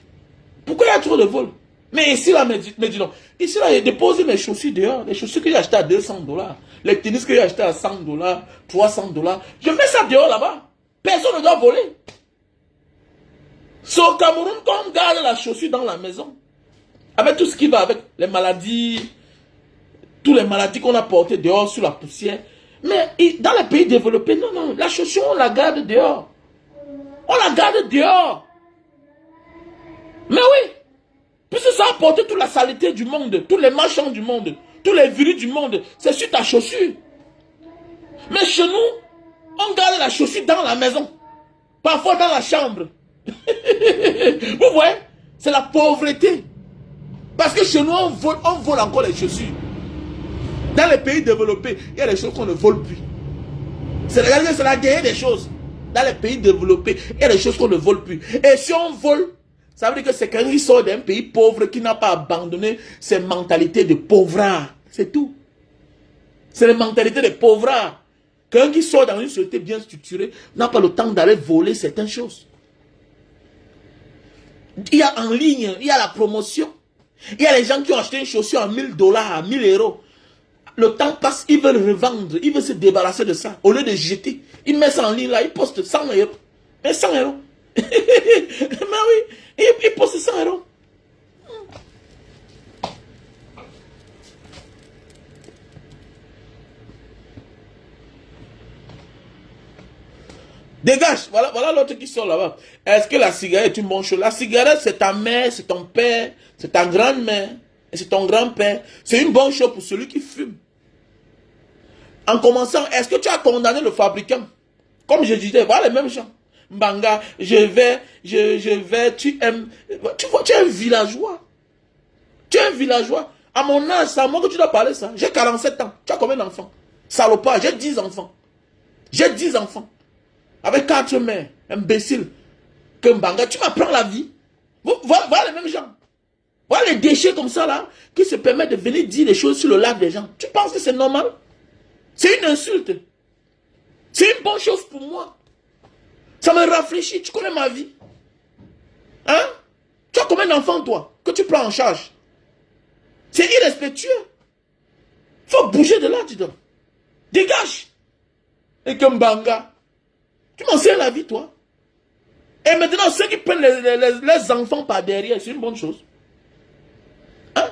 Pourquoi il y a trop de vols? Mais ici là, me dis donc, ici là, j'ai déposé mes chaussures dehors, les chaussures que j'ai achetées à 200 $, les tennis que j'ai achetées à 100 $, 300 $. Je mets ça dehors là-bas. Personne ne doit voler. C'est au Cameroun qu'on garde la chaussure dans la maison. Avec tout ce qui va avec les maladies, toutes les maladies qu'on a portées dehors sur la poussière. Mais dans les pays développés, non, non, la chaussure, on la garde dehors. On la garde dehors. Mais oui, puisque ça a porté toute la saleté du monde, tous les marchands du monde, tous les virus du monde, c'est sur ta chaussure. Mais chez nous, on garde la chaussure dans la maison. Parfois dans la chambre. Vous voyez, c'est la pauvreté. Parce que chez nous, on vole encore les chaussures. Dans les pays développés, il y a des choses qu'on ne vole plus. C'est la guerre des choses. Dans les pays développés, il y a des choses qu'on ne vole plus. Et si on vole, ça veut dire que c'est quelqu'un qui sort d'un pays pauvre qui n'a pas abandonné ses mentalités de pauvrard. C'est tout. C'est la mentalité des pauvrards. Quelqu'un qui sort dans une société bien structurée n'a pas le temps d'aller voler certaines choses. Il y a en ligne, il y a la promotion. Il y a les gens qui ont acheté une chaussure à 1000 $, à 1000 €. le temps passe, ils veulent revendre, ils veulent se débarrasser de ça. Au lieu de jeter, ils mettent ça en ligne là, ils postent 100 euros. Mais 100 euros. Mais oui, ils postent 100 euros. Dégage, voilà l'autre qui sort là-bas. Est-ce que la cigarette est une bonne chose? La cigarette, c'est ta mère, c'est ton père, c'est ta grand-mère, et c'est ton grand-père. C'est une bonne chose pour celui qui fume. En commençant, est-ce que tu as condamné le fabricant? Comme je disais, voilà les mêmes gens. Mbanga, je vais, tu aimes. Tu vois, tu es un villageois. Tu es un villageois. À mon âge, c'est à moi que tu dois parler ça. J'ai 47 ans. Tu as combien d'enfants? Salopard, j'ai 10 enfants. J'ai 10 enfants. Avec 4 mères, imbécile. Que Mbanga, tu m'apprends la vie. Voilà les mêmes gens. Voilà les déchets comme ça là, qui se permettent de venir dire des choses sur le lac des gens. Tu penses que c'est normal? C'est une insulte. C'est une bonne chose pour moi. Ça me rafraîchit. Tu connais ma vie. Hein? Tu as combien d'enfants toi, que tu prends en charge? C'est irrespectueux. Faut bouger de là, dis donc. Dégage. Et que Mbanga, tu m'enseignes la vie, toi. Et maintenant, ceux qui prennent les enfants par derrière, c'est une bonne chose. Hein?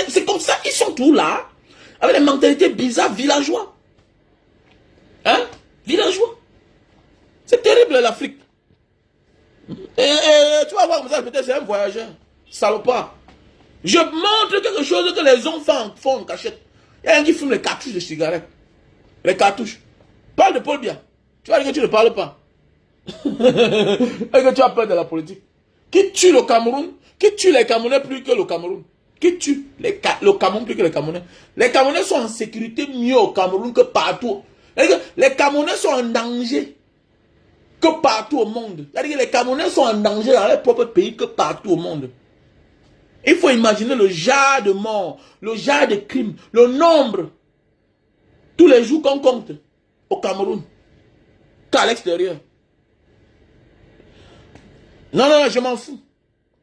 C'est comme ça, ils sont tous là, avec les mentalités bizarres, villageois. Hein? Villageois. C'est terrible, l'Afrique. Et tu vas voir comme ça, peut-être c'est un voyageur. Salopard. Je montre quelque chose que les enfants font en cachette. Il y a un qui fume les cartouches de cigarettes. Les cartouches. Parle de Paul Biya. Tu vas dire que tu ne parles pas. Et que tu as peur de la politique. Qui tue le Cameroun? Qui tue les Camerounais plus que le Cameroun? Qui tue le Cameroun plus que les Camerounais? Les Camerounais sont en sécurité mieux au Cameroun que partout. Les Camerounais sont en danger que partout au monde. C'est-à-dire que les Camerounais sont en danger dans leur propre pays que partout au monde. Il faut imaginer le genre de mort, le genre de crimes, le nombre, tous les jours qu'on compte au Cameroun, qu'à l'extérieur. Non, non, je m'en fous.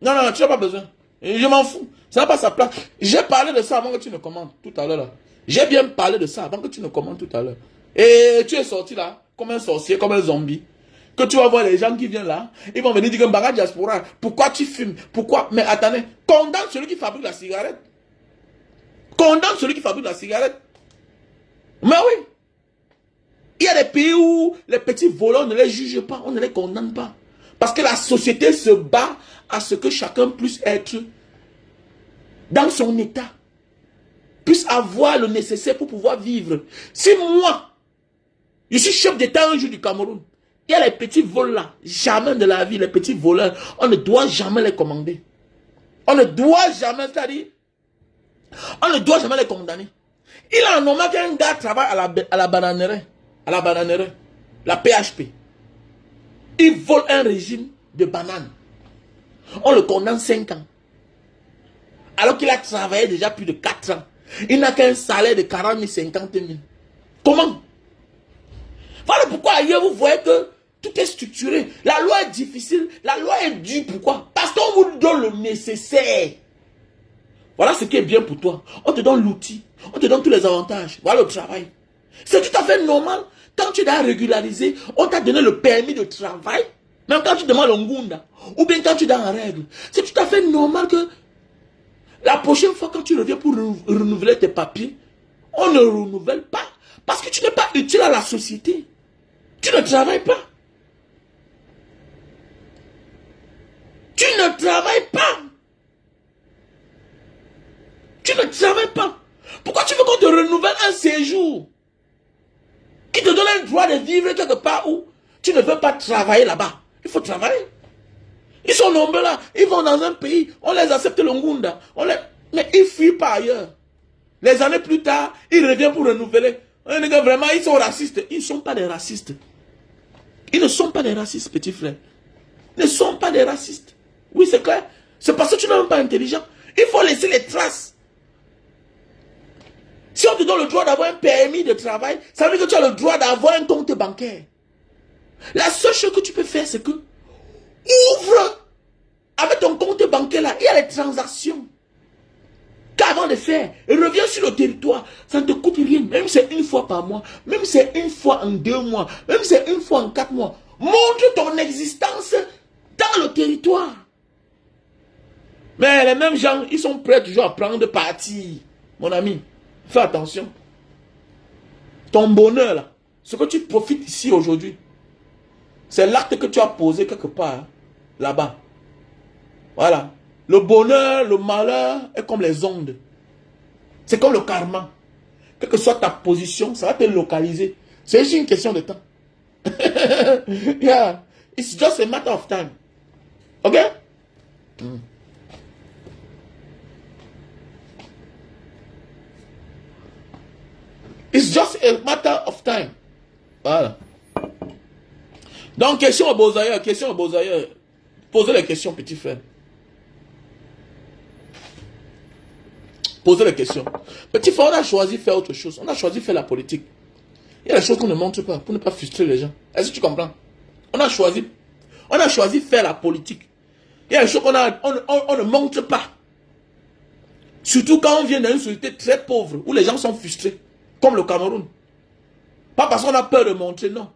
Non, non, tu n'as pas besoin. Je m'en fous. Ça n'a pas sa place. J'ai parlé de ça avant que tu ne commentes tout à l'heure. J'ai bien parlé de ça avant que tu ne commentes tout à l'heure. Et tu es sorti là, comme un sorcier, comme un zombie. Que tu vas voir les gens qui viennent là, ils vont venir dire que Mbanga Diaspora, pourquoi tu fumes? Pourquoi? Mais attendez, condamne celui qui fabrique la cigarette. Condamne celui qui fabrique la cigarette. Mais oui. Il y a des pays où les petits voleurs, on ne les juge pas, on ne les condamne pas. Parce que la société se bat à ce que chacun puisse être dans son état. Puisse avoir le nécessaire pour pouvoir vivre. Si moi, je suis chef d'État un jour du Cameroun, il y a les petits vols là, jamais de la vie, les petits voleurs, on ne doit jamais les commander. On ne doit jamais, c'est-à-dire, on ne doit jamais les condamner. Il a un moment qu'un gars travaille à la bananerie, la PHP. Il vole un régime de bananes. On le condamne 5 ans. Alors qu'il a travaillé déjà plus de 4 ans. Il n'a qu'un salaire de 40 000, 50 000. Comment? Voilà pourquoi ailleurs vous voyez que tout est structuré. La loi est difficile, la loi est dure. Pourquoi? Parce qu'on vous donne le nécessaire. Voilà ce qui est bien pour toi. On te donne l'outil, on te donne tous les avantages. Voilà le travail. C'est tout à fait normal. Quand tu dois régulariser, on t'a donné le permis de travail. Même quand tu demandes le ngunda, ou bien quand tu es en règle. C'est tout à fait normal que la prochaine fois quand tu reviens pour renouveler tes papiers, on ne renouvelle pas. Parce que tu n'es pas utile à la société. Tu ne travailles pas. Tu ne travailles pas. Tu ne travailles pas. Pourquoi tu veux qu'on te renouvelle un séjour qui te donne un droit de vivre quelque part où tu ne veux pas travailler là-bas? Il faut travailler. Ils sont nombreux là. Ils vont dans un pays. On les accepte le ngunda. Mais ils fuient par ailleurs. Les années plus tard, ils reviennent pour renouveler. Vraiment, ils sont racistes. Ils ne sont pas des racistes. Ils ne sont pas des racistes, petit frère. Ils ne sont pas des racistes. Oui, c'est clair. C'est parce que tu n'es même pas intelligent. Il faut laisser les traces. Si on te donne le droit d'avoir un permis de travail, ça veut dire que tu as le droit d'avoir un compte bancaire. La seule chose que tu peux faire, c'est que ouvre avec ton compte bancaire là, il y a les transactions. qu'avant de faire, reviens sur le territoire. Ça ne te coûte rien. Même si c'est une fois par mois, même si c'est une fois en 2 mois, même si c'est une fois en 4 mois. Montre ton existence dans le territoire. Mais les mêmes gens, ils sont prêts toujours à prendre parti. Mon ami, fais attention. Ton bonheur, là, ce que tu profites ici aujourd'hui, c'est l'acte que tu as posé quelque part, hein, là-bas. Voilà. Le bonheur, le malheur est comme les ondes. C'est comme le karma. Quelle que soit ta position, ça va te localiser. C'est juste une question de temps. Yeah. It's just a matter of time. Ok? It's just a matter of time. Voilà. Donc, question aux beaux ailleurs, question aux beaux ailleurs. Posez les questions, petit frère. Posez les questions. Petit frère, on a choisi de faire autre chose. On a choisi de faire la politique. Il y a des choses qu'on ne montre pas pour ne pas frustrer les gens. Est-ce que tu comprends? On a choisi de faire la politique. Il y a des choses qu'on ne montre pas. Surtout quand on vient d'une société très pauvre, où les gens sont frustrés, comme le Cameroun. Pas parce qu'on a peur de montrer, non.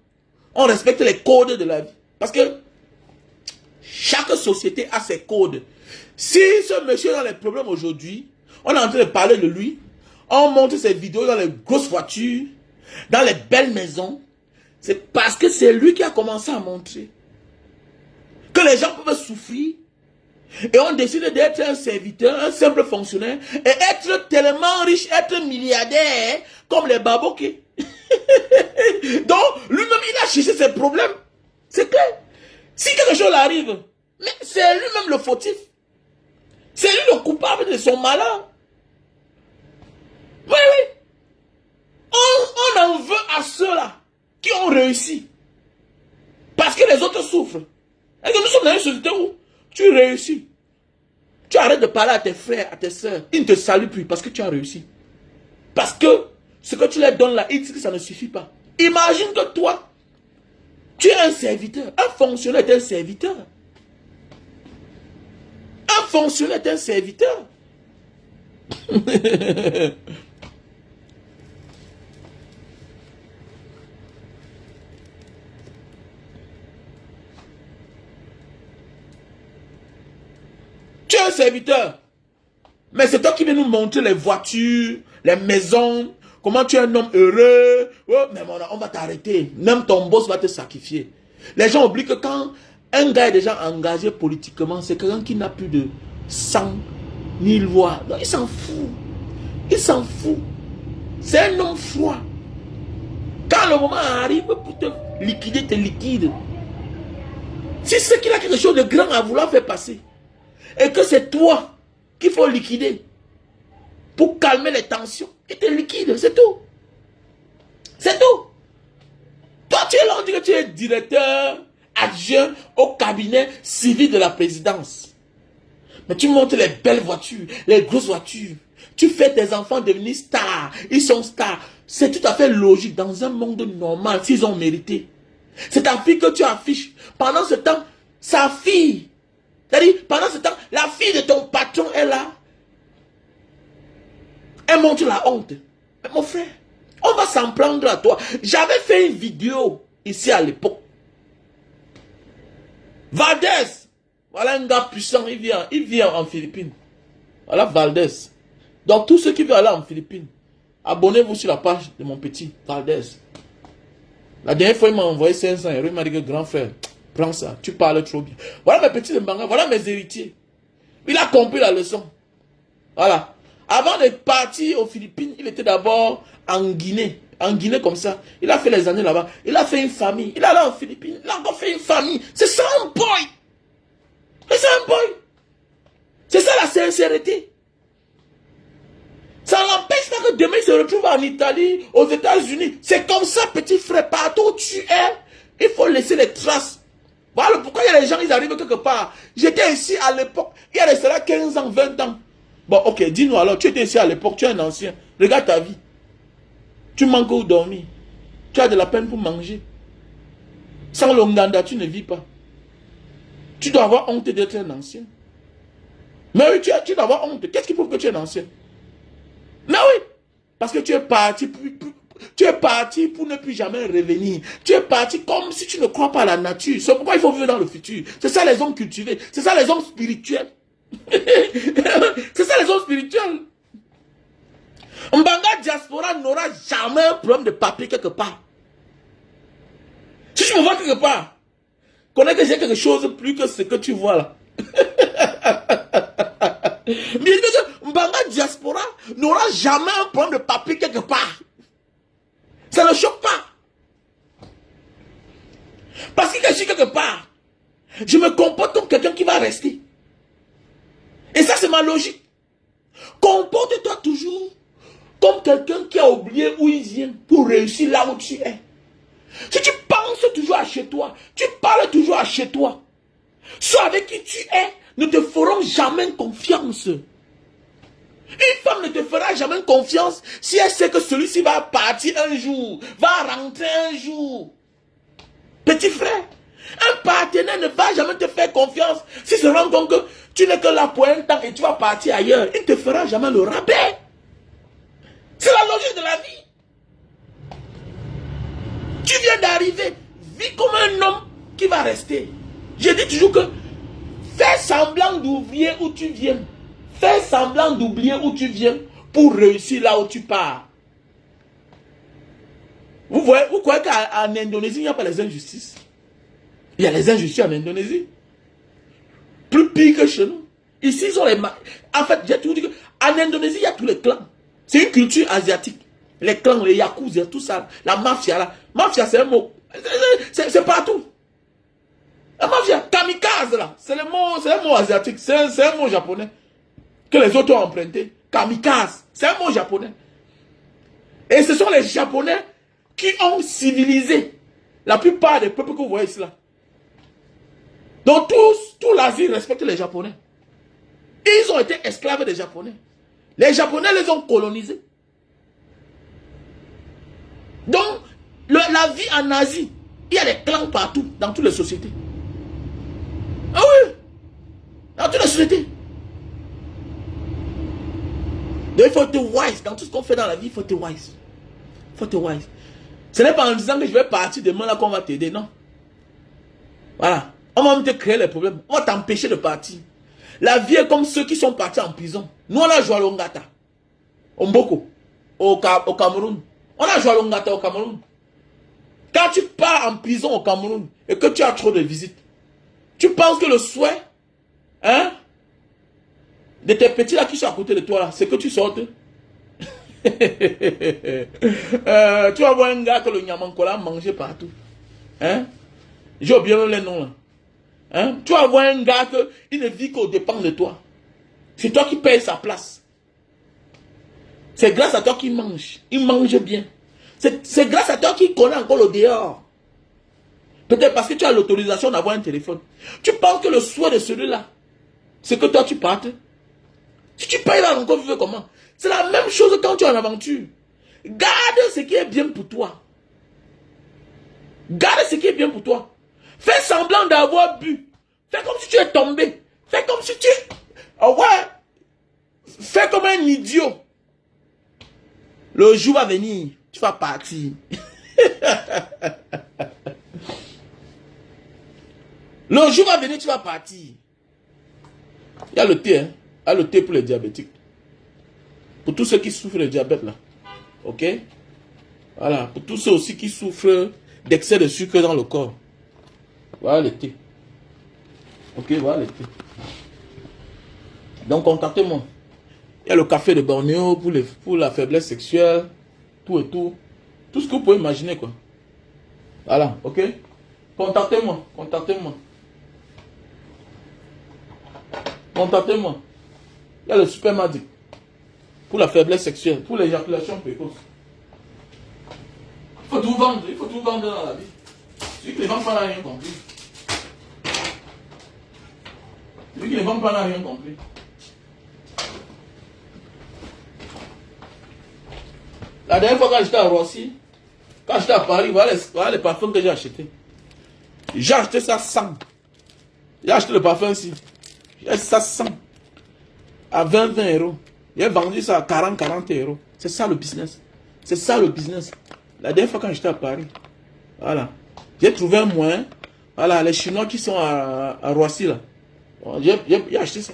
On respecte les codes de la vie. Parce que chaque société a ses codes. Si ce monsieur a des problèmes aujourd'hui, on est en train de parler de lui, on montre ses vidéos dans les grosses voitures, dans les belles maisons, c'est parce que c'est lui qui a commencé à montrer que les gens peuvent souffrir et on décide d'être un serviteur, un simple fonctionnaire et être tellement riche, être milliardaire comme les baboquets. Donc lui-même il a cherché ses problèmes. C'est clair. Si quelque chose arrive, mais c'est lui-même le fautif. C'est lui le coupable de son malheur. Oui, oui. On en veut à ceux-là qui ont réussi. Parce que les autres souffrent. Et que nous sommes dans une société où tu réussis. Tu arrêtes de parler à tes frères, à tes soeurs. Ils ne te saluent plus parce que tu as réussi. Parce que ce que tu leur donnes là, ils disent que ça ne suffit pas. Imagine que toi, tu es un serviteur. Un fonctionnaire est un serviteur. Un fonctionnaire est un serviteur. Tu es un serviteur. Mais c'est toi qui viens nous montrer les voitures, les maisons, comment tu es un homme heureux. Oh, mais on va t'arrêter. Même ton boss va te sacrifier. Les gens oublient que quand un gars est déjà engagé politiquement, c'est quelqu'un qui n'a plus de sang ni loi. Donc, il s'en fout. Il s'en fout. C'est un homme froid. Quand le moment arrive pour te liquider, te liquide. Si c'est qu'il a quelque chose de grand à vouloir faire passer, et que c'est toi qu'il faut liquider pour calmer les tensions, il te liquide, c'est tout. C'est tout. Toi, tu es là, on dit que tu es directeur adjoint au cabinet civil de la présidence. Mais tu montes les belles voitures, les grosses voitures. Tu fais tes enfants devenir stars. Ils sont stars. C'est tout à fait logique dans un monde normal s'ils ont mérité. C'est ta fille que tu affiches. Pendant ce temps, sa fille. C'est-à-dire, pendant ce temps, la fille de ton patron est là. Elle montre la honte. Mais mon frère, on va s'en prendre à toi. J'avais fait une vidéo ici à l'époque. Valdez. Voilà un gars puissant, il vient en Philippines. Voilà Valdez. Donc tous ceux qui veulent aller en Philippines, abonnez-vous sur la page de mon petit Valdez. La dernière fois, il m'a envoyé 500 €. Il m'a dit que grand frère, prends ça, tu parles trop bien. Voilà mes petits Mbanga, voilà mes héritiers. Il a compris la leçon. Voilà. Avant de partir aux Philippines, il était d'abord en Guinée. En Guinée comme ça. Il a fait les années là-bas. Il a fait une famille. Il est allé en Philippines. Il a encore fait une famille. C'est ça un boy. C'est ça un boy. C'est ça la sincérité. Ça n'empêche pas que demain il se retrouve en Italie, aux États-Unis. C'est comme ça, petit frère. Partout où tu es, il faut laisser les traces. Voilà pourquoi il y a des gens, ils arrivent quelque part. J'étais ici à l'époque. Il y a de cela 15 ans, 20 ans. Bon, ok, dis-nous alors, tu étais ici à l'époque, tu es un ancien. Regarde ta vie. Tu manques où dormir. Tu as de la peine pour manger. Sans l'Onganda, tu ne vis pas. Tu dois avoir honte d'être un ancien. Mais oui, tu dois avoir honte. Qu'est-ce qui prouve que tu es un ancien? Parce que tu es parti tu es parti pour ne plus jamais revenir. Tu es parti comme si tu ne crois pas à la nature. C'est pourquoi il faut vivre dans le futur. C'est ça les hommes cultivés. C'est ça les hommes spirituels. C'est ça les hommes spirituels. Mbanga Diaspora n'aura jamais un problème de papier quelque part. Si tu me vois quelque part, connais que j'ai quelque chose plus que ce que tu vois là. Mais Mbanga Diaspora n'aura jamais un problème de papier quelque part. Ça ne choque pas. Parce que je suis quelque part, je me comporte comme quelqu'un qui va rester. Et ça, c'est ma logique. Comporte-toi toujours comme quelqu'un qui a oublié où il vient pour réussir là où tu es. Si tu penses toujours à chez toi, tu parles toujours à chez toi, ceux avec qui tu es ne te feront jamais confiance. Une femme ne te fera jamais confiance si elle sait que celui-ci va partir un jour, va rentrer un jour. Petit frère, un partenaire ne va jamais te faire confiance s'il se rend compte que tu n'es que là pour un temps et tu vas partir ailleurs. Il ne te fera jamais le rabais. C'est la logique de la vie. Tu viens d'arriver, vis comme un homme qui va rester. Je dis toujours que fais semblant d'oublier où tu viens. Fais semblant d'oublier où tu viens pour réussir là où tu pars. Vous croyez qu'en Indonésie, il n'y a pas les injustices? Il y a les injustices en Indonésie. Plus pire que chez nous. Ici, ils ont les... En fait, j'ai tout dit qu'en Indonésie, il y a tous les clans. C'est une culture asiatique. Les clans, les yakuza, tout ça. La mafia, là. Mafia, c'est un mot. C'est partout. La mafia, kamikaze, là. C'est un mot asiatique. C'est un mot japonais. Que les autres ont emprunté. Kamikaze. C'est un mot japonais. Et ce sont les Japonais qui ont civilisé la plupart des peuples que vous voyez ici là. Donc tout l'Asie respecte les Japonais. Ils ont été esclaves des Japonais. Les Japonais les ont colonisés. Donc la vie en Asie, il y a des clans partout, dans toutes les sociétés. Ah oui, dans toutes les sociétés. Donc il faut être wise. Dans tout ce qu'on fait dans la vie, il faut être wise. Il faut être wise. Ce n'est pas en disant que je vais partir demain là qu'on va t'aider, non. Voilà. On va même te créer les problèmes. On va t'empêcher de partir. La vie est comme ceux qui sont partis en prison. Nous, on a joué à l'Ongata. Au Mboko. Au Cameroun. On a joué à l'Ongata au Cameroun. Quand tu pars en prison au Cameroun et que tu as trop de visites, tu penses que le souhait, hein, de tes petits là qui sont à côté de toi là, c'est que tu sortes. Tu vas voir un gars que le Nyamankola a mangé partout. Hein? J'ai oublié même les noms là. Hein? Tu vas voir un gars qui ne vit qu'au dépens de toi. C'est toi qui payes sa place. C'est grâce à toi qu'il mange. Il mange bien. C'est grâce à toi qu'il connaît encore le dehors. Peut-être parce que tu as l'autorisation d'avoir un téléphone. Tu penses que le souhait de celui-là, c'est que toi tu partes. Si tu payes là encore vivre comment? C'est la même chose quand tu es en aventure. Garde ce qui est bien pour toi. Garde ce qui est bien pour toi. Fais semblant d'avoir bu. Fais comme si tu es tombé. Fais comme si tu... Oh ouais. Fais comme un idiot. Le jour va venir. Tu vas partir. Le jour va venir, tu vas partir. Il y a le thé, hein. Il y a le thé pour les diabétiques. Pour tous ceux qui souffrent de diabète là. Ok? Voilà. Pour tous ceux aussi qui souffrent d'excès de sucre dans le corps. Voilà le thé. Ok, voilà le thé. Donc contactez-moi. Il y a le café de Bornéo pour la faiblesse sexuelle. Tout et tout. Tout ce que vous pouvez imaginer quoi. Voilà, ok? Contactez-moi. Contactez-moi. Contactez-moi. Il y a le super magic. Pour la faiblesse sexuelle, pour l'éjaculation précoce. Il faut tout vendre dans la vie. Celui qui ne vend pas n'a rien compris. Celui qui ne vend pas n'a rien compris. La dernière fois quand j'étais à Roissy, quand j'étais à Paris, voilà les parfums que j'ai achetés. J'ai acheté ça 100. J'ai acheté le parfum ici. J'ai acheté ça 100. À 20 euros. J'ai vendu ça à 40 euros. C'est ça le business. C'est ça le business. La dernière fois quand j'étais à Paris, voilà. J'ai trouvé un moyen. Voilà, les Chinois qui sont à Roissy là. Bon, j'ai acheté ça.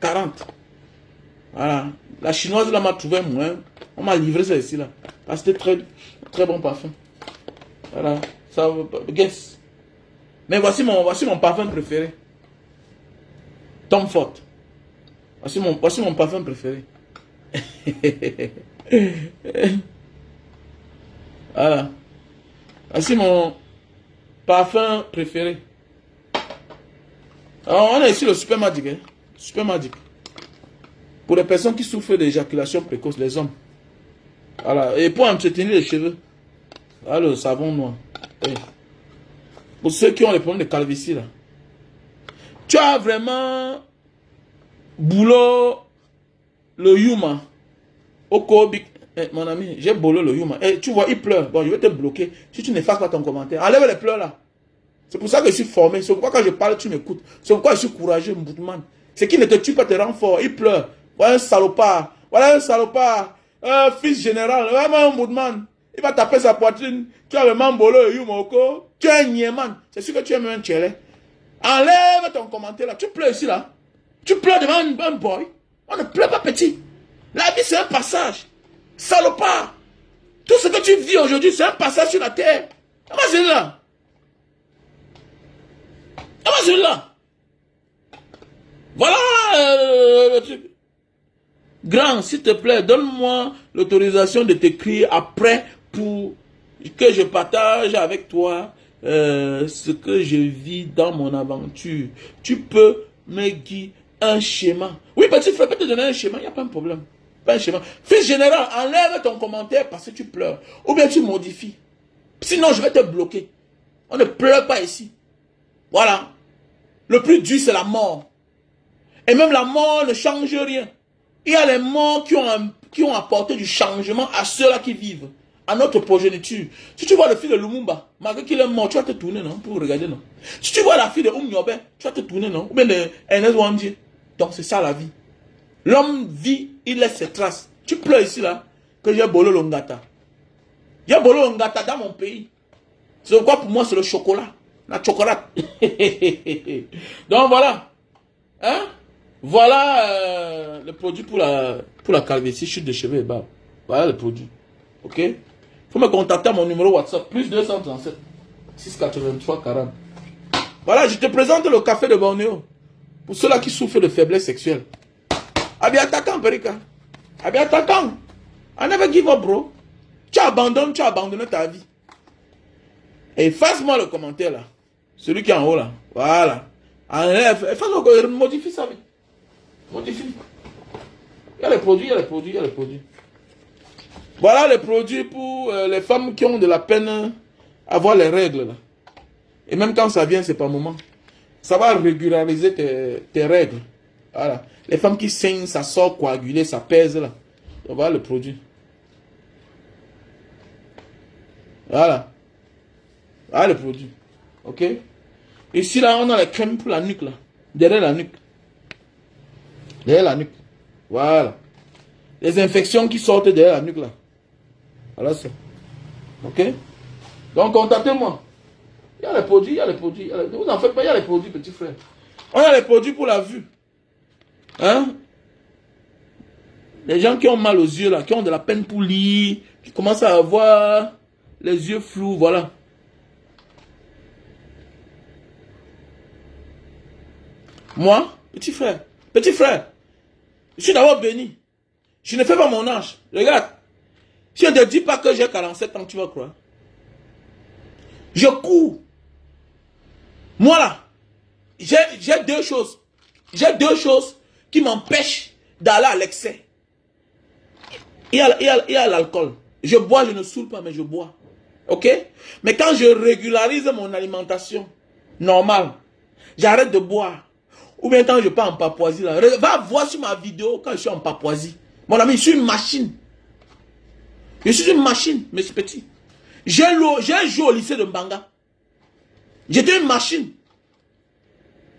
40. Voilà. La chinoise là m'a trouvé un moyen. On m'a livré ça ici là. Parce que c'était très bon parfum. Voilà. Ça, guess. Mais voici mon parfum préféré. Tom Ford. Voici mon parfum préféré. Voilà. Voici mon parfum préféré. Alors, on a ici le Super Magic. Hein? Super Magic. Pour les personnes qui souffrent d'éjaculation précoce, les hommes. Voilà. Et pour entretenir les cheveux. Voilà le savon noir. Oui. Pour ceux qui ont les problèmes de calvitie là. Tu as vraiment boulot le Yuma. Au Kobe. Mon ami, j'ai boulot le Yuma. Tu vois, il pleure. Bon, je vais te bloquer. Si tu n'effaces pas ton commentaire. Enlève les pleurs là. C'est pour ça que je suis formé. C'est pourquoi quand je parle, tu m'écoutes. C'est pourquoi je suis courageux, Mboutman. Ce qui ne te tue pas te rend fort. Il pleure. Voilà un salopard. Voilà un salopard. Fils général. Vraiment un Mboutman. Il va taper sa poitrine. Tu as le mambolo et Yumoko. Tu es un niéman. C'est sûr que tu es même un tchélé. Enlève ton commentaire là. Tu pleures ici là. Tu pleures devant un boy. On ne pleure pas petit. La vie c'est un passage. Salopard. Tout ce que tu vis aujourd'hui c'est un passage sur la terre. Comment c'est là? Comment c'est là? Voilà le truc. Grand, s'il te plaît, donne-moi l'autorisation de t'écrire après pour que je partage avec toi ce que je vis dans mon aventure. Tu peux me guider un schéma. Oui, petit frère, peut te donner un schéma, il n'y a pas de problème. Pas un schéma. Fils général, enlève ton commentaire parce que tu pleures. Ou bien tu modifies. Sinon, je vais te bloquer. On ne pleure pas ici. Voilà. Le plus dur, c'est la mort. Et même la mort ne change rien. Il y a les morts qui ont apporté du changement à ceux-là qui vivent, à notre progéniture. Si tu vois le fils de Lumumba, malgré qu'il est mort, tu vas te tourner, non? Pour regarder, non? Si tu vois la fille de Nyobe, tu vas te tourner, non? Ou bien de Ernest Wandje. Donc c'est ça la vie. L'homme vit, il laisse ses traces. Tu pleures ici, là, que j'ai Bolo Longata. J'ai Bolo Longata dans mon pays. C'est quoi pour moi, c'est le chocolat. La chocolat. Donc voilà. Hein? Voilà le produit pour la calvitie, chute de cheveux et barbe. Voilà le produit. Ok? Il faut me contacter à mon numéro WhatsApp. Plus 237 683 40. Voilà, je te présente le café de Bornéo. Pour ceux-là qui souffrent de faiblesse sexuelle. Abiatakan, Perika. Abiatakan. I never give up, bro. Tu as abandonné ta vie. Et efface-moi le commentaire là. Celui qui est en haut là. Voilà. Enlève. Efface-moi, modifie ça. Modifie. Il y a les produits, il y a les produits, il y a les produits. Voilà les produits pour les femmes qui ont de la peine à avoir les règles là. Et même quand ça vient, c'est pas le moment. Ça va régulariser tes règles. Voilà. Les femmes qui saignent, ça sort coagulé, ça pèse là. Donc, voilà le produit. Voilà. Voilà le produit. Ok? Ici là, on a les crèmes pour la nuque là. Derrière la nuque. Derrière la nuque. Voilà. Les infections qui sortent derrière la nuque là. Voilà ça. Ok? Donc contactez-moi. Il y a les produits, il y a les produits. Ne vous en faites pas, il y a les produits, petit frère. On a les produits pour la vue. Hein? Les gens qui ont mal aux yeux là, qui ont de la peine pour lire, qui commencent à avoir les yeux flous, voilà. Moi, petit frère, je suis d'abord béni. Je ne fais pas mon âge. Regarde. Si je ne te dis pas que j'ai 47 ans, tu vas croire. Je cours. Moi là, j'ai deux choses. J'ai deux choses qui m'empêchent d'aller à l'excès. Il y a l'alcool. Je bois, je ne saoule pas, mais je bois. Ok? Mais quand je régularise mon alimentation normale, j'arrête de boire. Ou bien quand je pars en Papouasie, là, va voir sur ma vidéo quand je suis en Papouasie. Mon ami, je suis une machine. Je suis une machine, mais c'est petit. J'ai joué au lycée de Mbanga. J'étais une machine.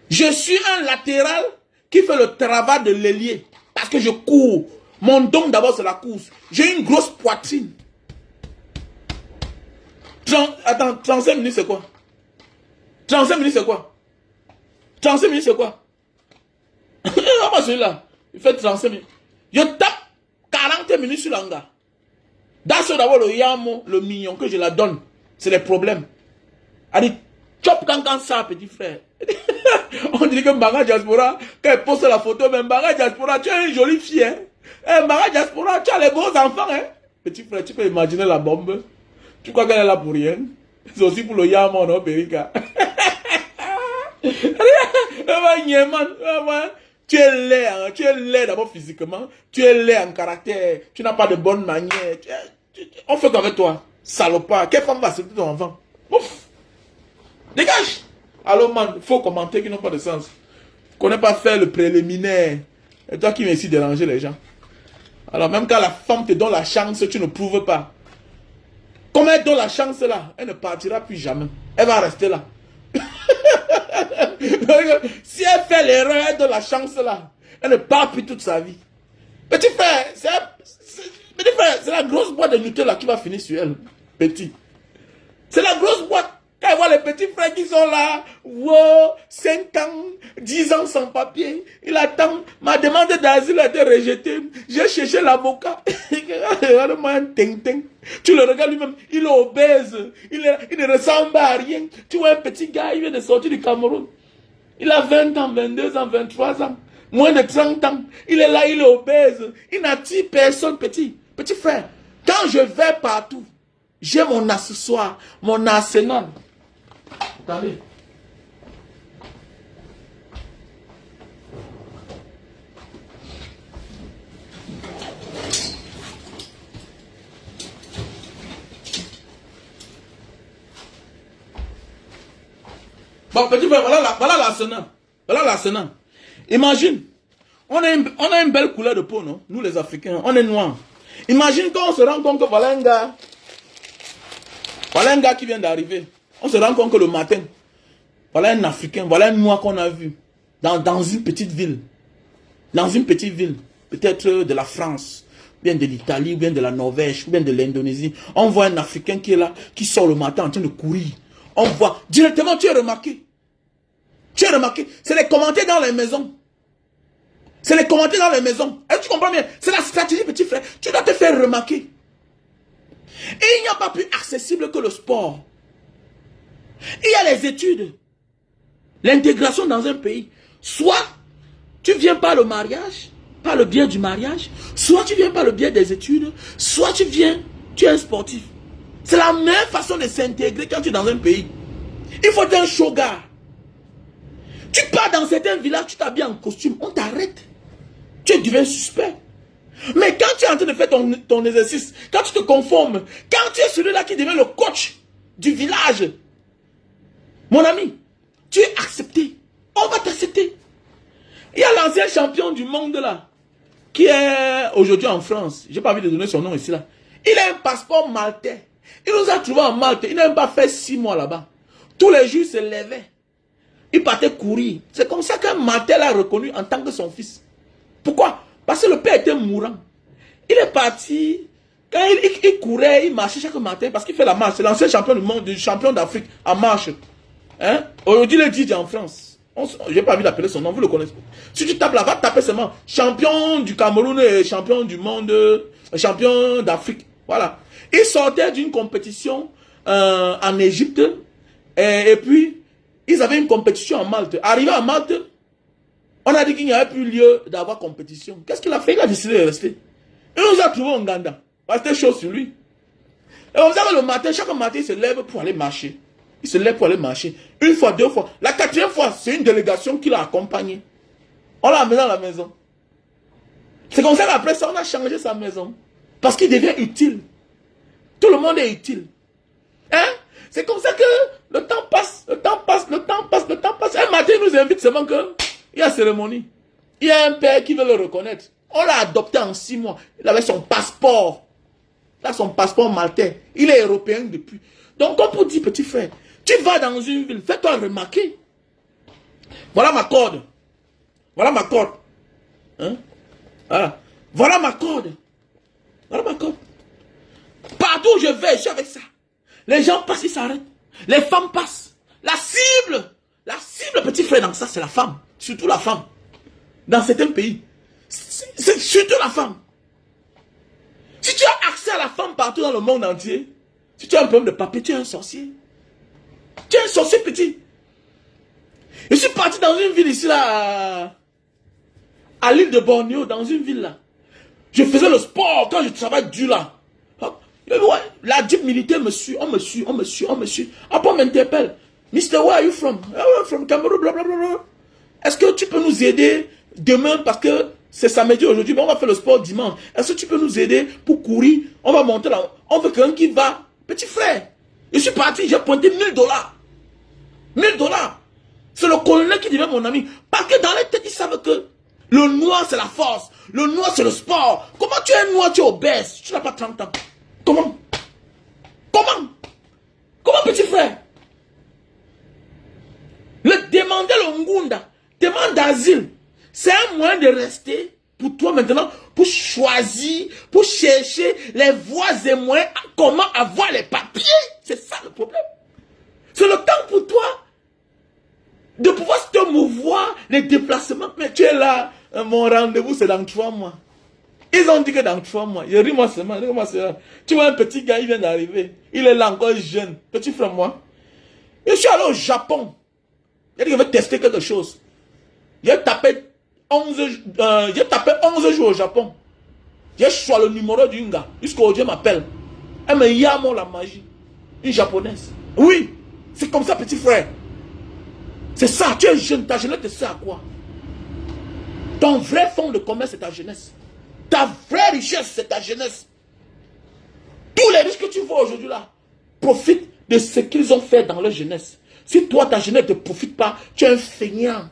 Je suis un latéral qui fait le travail de l'ailier. Parce que je cours. Mon don d'abord c'est la course. J'ai une grosse poitrine. Attends, 35 minutes c'est quoi? 35 minutes c'est quoi? 35 minutes c'est quoi? Ah, moi celui-là, il fait 35 minutes. Je tape 40 minutes sur l'anga. Dans ce d'abord le yamo, le mignon que je la donne, c'est les problèmes. Elle dit, chop quand ça, petit frère. On dit que Mbanga Diaspora, quand elle poste la photo, mais Mbanga Diaspora, tu es une jolie fille, hein. Mbanga Diaspora, tu as les beaux enfants, hein. Petit frère, tu peux imaginer la bombe. Tu crois qu'elle est là pour rien? C'est aussi pour le yamo, non, Périka? Tu es laid d'abord physiquement, tu es laid en caractère, tu n'as pas de bonne manière. On fait qu'avec toi, salopard. Quelle femme va accepter ton enfant? Ouf! Dégage! Alors, man, faux commentaires qui n'ont pas de sens. Tu connais pas faire le préliminaire. Et toi qui viens ici déranger les gens. Alors, même quand la femme te donne la chance, tu ne prouves pas. Comme elle donne la chance là, elle ne partira plus jamais. Elle va rester là. Si elle fait l'erreur, elle donne la chance là, elle ne part plus toute sa vie. Petit frère, c'est la grosse boîte de Nutella qui va finir sur elle. Petit. C'est la grosse boîte. Quand elle voit les petits frères qui sont là, wow, 5 ans, 10 ans sans papier, il attend, ma demande d'asile a été rejetée, j'ai cherché l'avocat. Tu le regardes lui-même, il est obèse, il ne ressemble à rien. Tu vois un petit gars, il vient de sortir du Cameroun. Il a 20 ans, 22 ans, 23 ans, moins de 30 ans. Il est là, il est obèse, il n'attire personne, petit frère. Quand je vais partout, j'ai mon accessoire, mon arsenal. Attendez. Bon, petit frère, voilà l'arsenal. Voilà l'arsenal. Imagine, on a une belle couleur de peau, non? Nous les Africains, on est noirs. Imagine quand on se rend compte que voilà un gars qui vient d'arriver. On se rend compte que le matin, voilà un Africain, voilà un noir qu'on a vu dans une petite ville. Dans une petite ville, peut-être de la France, bien de l'Italie, bien de la Norvège, bien de l'Indonésie. On voit un Africain qui est là, qui sort le matin en train de courir. On voit, directement, tu as remarqué. Tu as remarqué, c'est les commentaires dans les maisons. C'est les commentaires dans les maisons. Est-ce que tu comprends bien? C'est la stratégie, petit frère. Tu dois te faire remarquer. Et il n'y a pas plus accessible que le sport. Il y a les études. L'intégration dans un pays. Soit tu viens par le mariage, par le biais du mariage, soit tu viens par le biais des études, soit tu viens, tu es un sportif. C'est la meilleure façon de s'intégrer quand tu es dans un pays. Il faut être un shogar. Tu pars dans certains villages, tu t'habilles en costume, on t'arrête. Tu deviens suspect. Mais quand tu es en train de faire ton exercice, quand tu te conformes, quand tu es celui-là qui devient le coach du village, mon ami, tu es accepté. On va t'accepter. Il y a l'ancien champion du monde là, qui est aujourd'hui en France. Je n'ai pas envie de donner son nom ici là. Il a un passeport maltais. Il nous a trouvé en Malte. Il n'a même pas fait 6 mois là-bas. Tous les jours, il se levait. Il partait courir. C'est comme ça qu'un Maltais l'a reconnu en tant que son fils. Pourquoi? Parce que le père était mourant. Il est parti. Quand il courait, il marchait chaque matin parce qu'il fait la marche. C'est l'ancien champion du monde, du champion d'Afrique en marche. Hein? Aujourd'hui, il est DJ en France. Je n'ai pas envie d'appeler son nom, vous le connaissez. Si tu tapes là, va taper seulement champion du Cameroun et champion du monde, champion d'Afrique. Voilà. Il sortait d'une compétition en Égypte et puis ils avaient une compétition en Malte. Arrivé à Malte, on a dit qu'il n'y avait plus lieu d'avoir compétition. Qu'est-ce qu'il a fait? Il a décidé de rester. Il nous a trouvé en Ouganda. C'était chaud sur lui. Et on savait le matin, chaque matin, il se lève pour aller marcher. Il se lève pour aller marcher. Une fois, 2 fois. La 4e fois, c'est une délégation qui l'a accompagné. On l'a amené à la maison. C'est comme ça qu'après ça, on a changé sa maison. Parce qu'il devient utile. Tout le monde est utile. Hein? C'est comme ça que le temps passe, le temps passe, le temps passe, le temps passe. Un matin, il nous invite seulement que il y a cérémonie. Il y a un père qui veut le reconnaître. On l'a adopté en 6 mois. Il avait son passeport. Il a son passeport maltais. Il est européen depuis. Donc, comme pour dire, petit frère, tu vas dans une ville, fais-toi remarquer. Voilà ma corde. Voilà ma corde. Hein? Voilà. Voilà ma corde. Voilà ma corde. Partout où je vais, je suis avec ça. Les gens passent, ils s'arrêtent. Les femmes passent. La cible, petit frère, dans ça, c'est la femme. Surtout la femme. Dans certains pays. C'est surtout la femme. Si tu as accès à la femme partout dans le monde entier, si tu as un problème de papier, tu es un sorcier. Tu es un sorcier petit. Je suis parti dans une ville ici, là, à l'île de Bornéo, dans une ville là. Je faisais le sport quand je travaille dur là. La jeep militaire me suit, on me suit. Après on m'interpelle. Mister, where are you from? Oh, from Cameroon, blablabla. Est-ce que tu peux nous aider demain parce que c'est samedi aujourd'hui, mais on va faire le sport dimanche. Est-ce que tu peux nous aider pour courir? On va monter là. On veut quelqu'un qui va. Petit frère, je suis parti, j'ai pointé $1000. $1000. C'est le colonel qui devient mon ami. Parce que dans les têtes, ils savent que le noir, c'est la force. Le noir, c'est le sport. Comment tu es noir, tu es obèse? Tu n'as pas 30 ans. Comment? Comment, petit frère? Demander le Ngunda, demande d'asile. C'est un moyen de rester pour toi maintenant, pour choisir, pour chercher les voies et moyens, comment avoir les papiers. C'est ça le problème. C'est le temps pour toi de pouvoir te mouvoir, les déplacements. Mais tu es là, mon rendez-vous c'est dans 3 mois. Ils ont dit que dans 3 mois, je ris moi seulement, tu vois un petit gars, il vient d'arriver, il est là encore jeune, petit frère moi. Je suis allé au Japon, il a dit qu'il veut tester quelque chose. J'ai tapé 11 jours au Japon. J'ai choisi le numéro d'une gars, jusqu'au Dieu m'appelle. Elle me yamo la magie, une japonaise. Oui, c'est comme ça petit frère. C'est ça, tu es jeune, ta jeunesse te sert à quoi? Ton vrai fonds de commerce c'est ta jeunesse. Ta vraie richesse, c'est ta jeunesse. Tous les riches que tu vois aujourd'hui là, profitent de ce qu'ils ont fait dans leur jeunesse. Si toi, ta jeunesse ne te profite pas, tu es un feignant.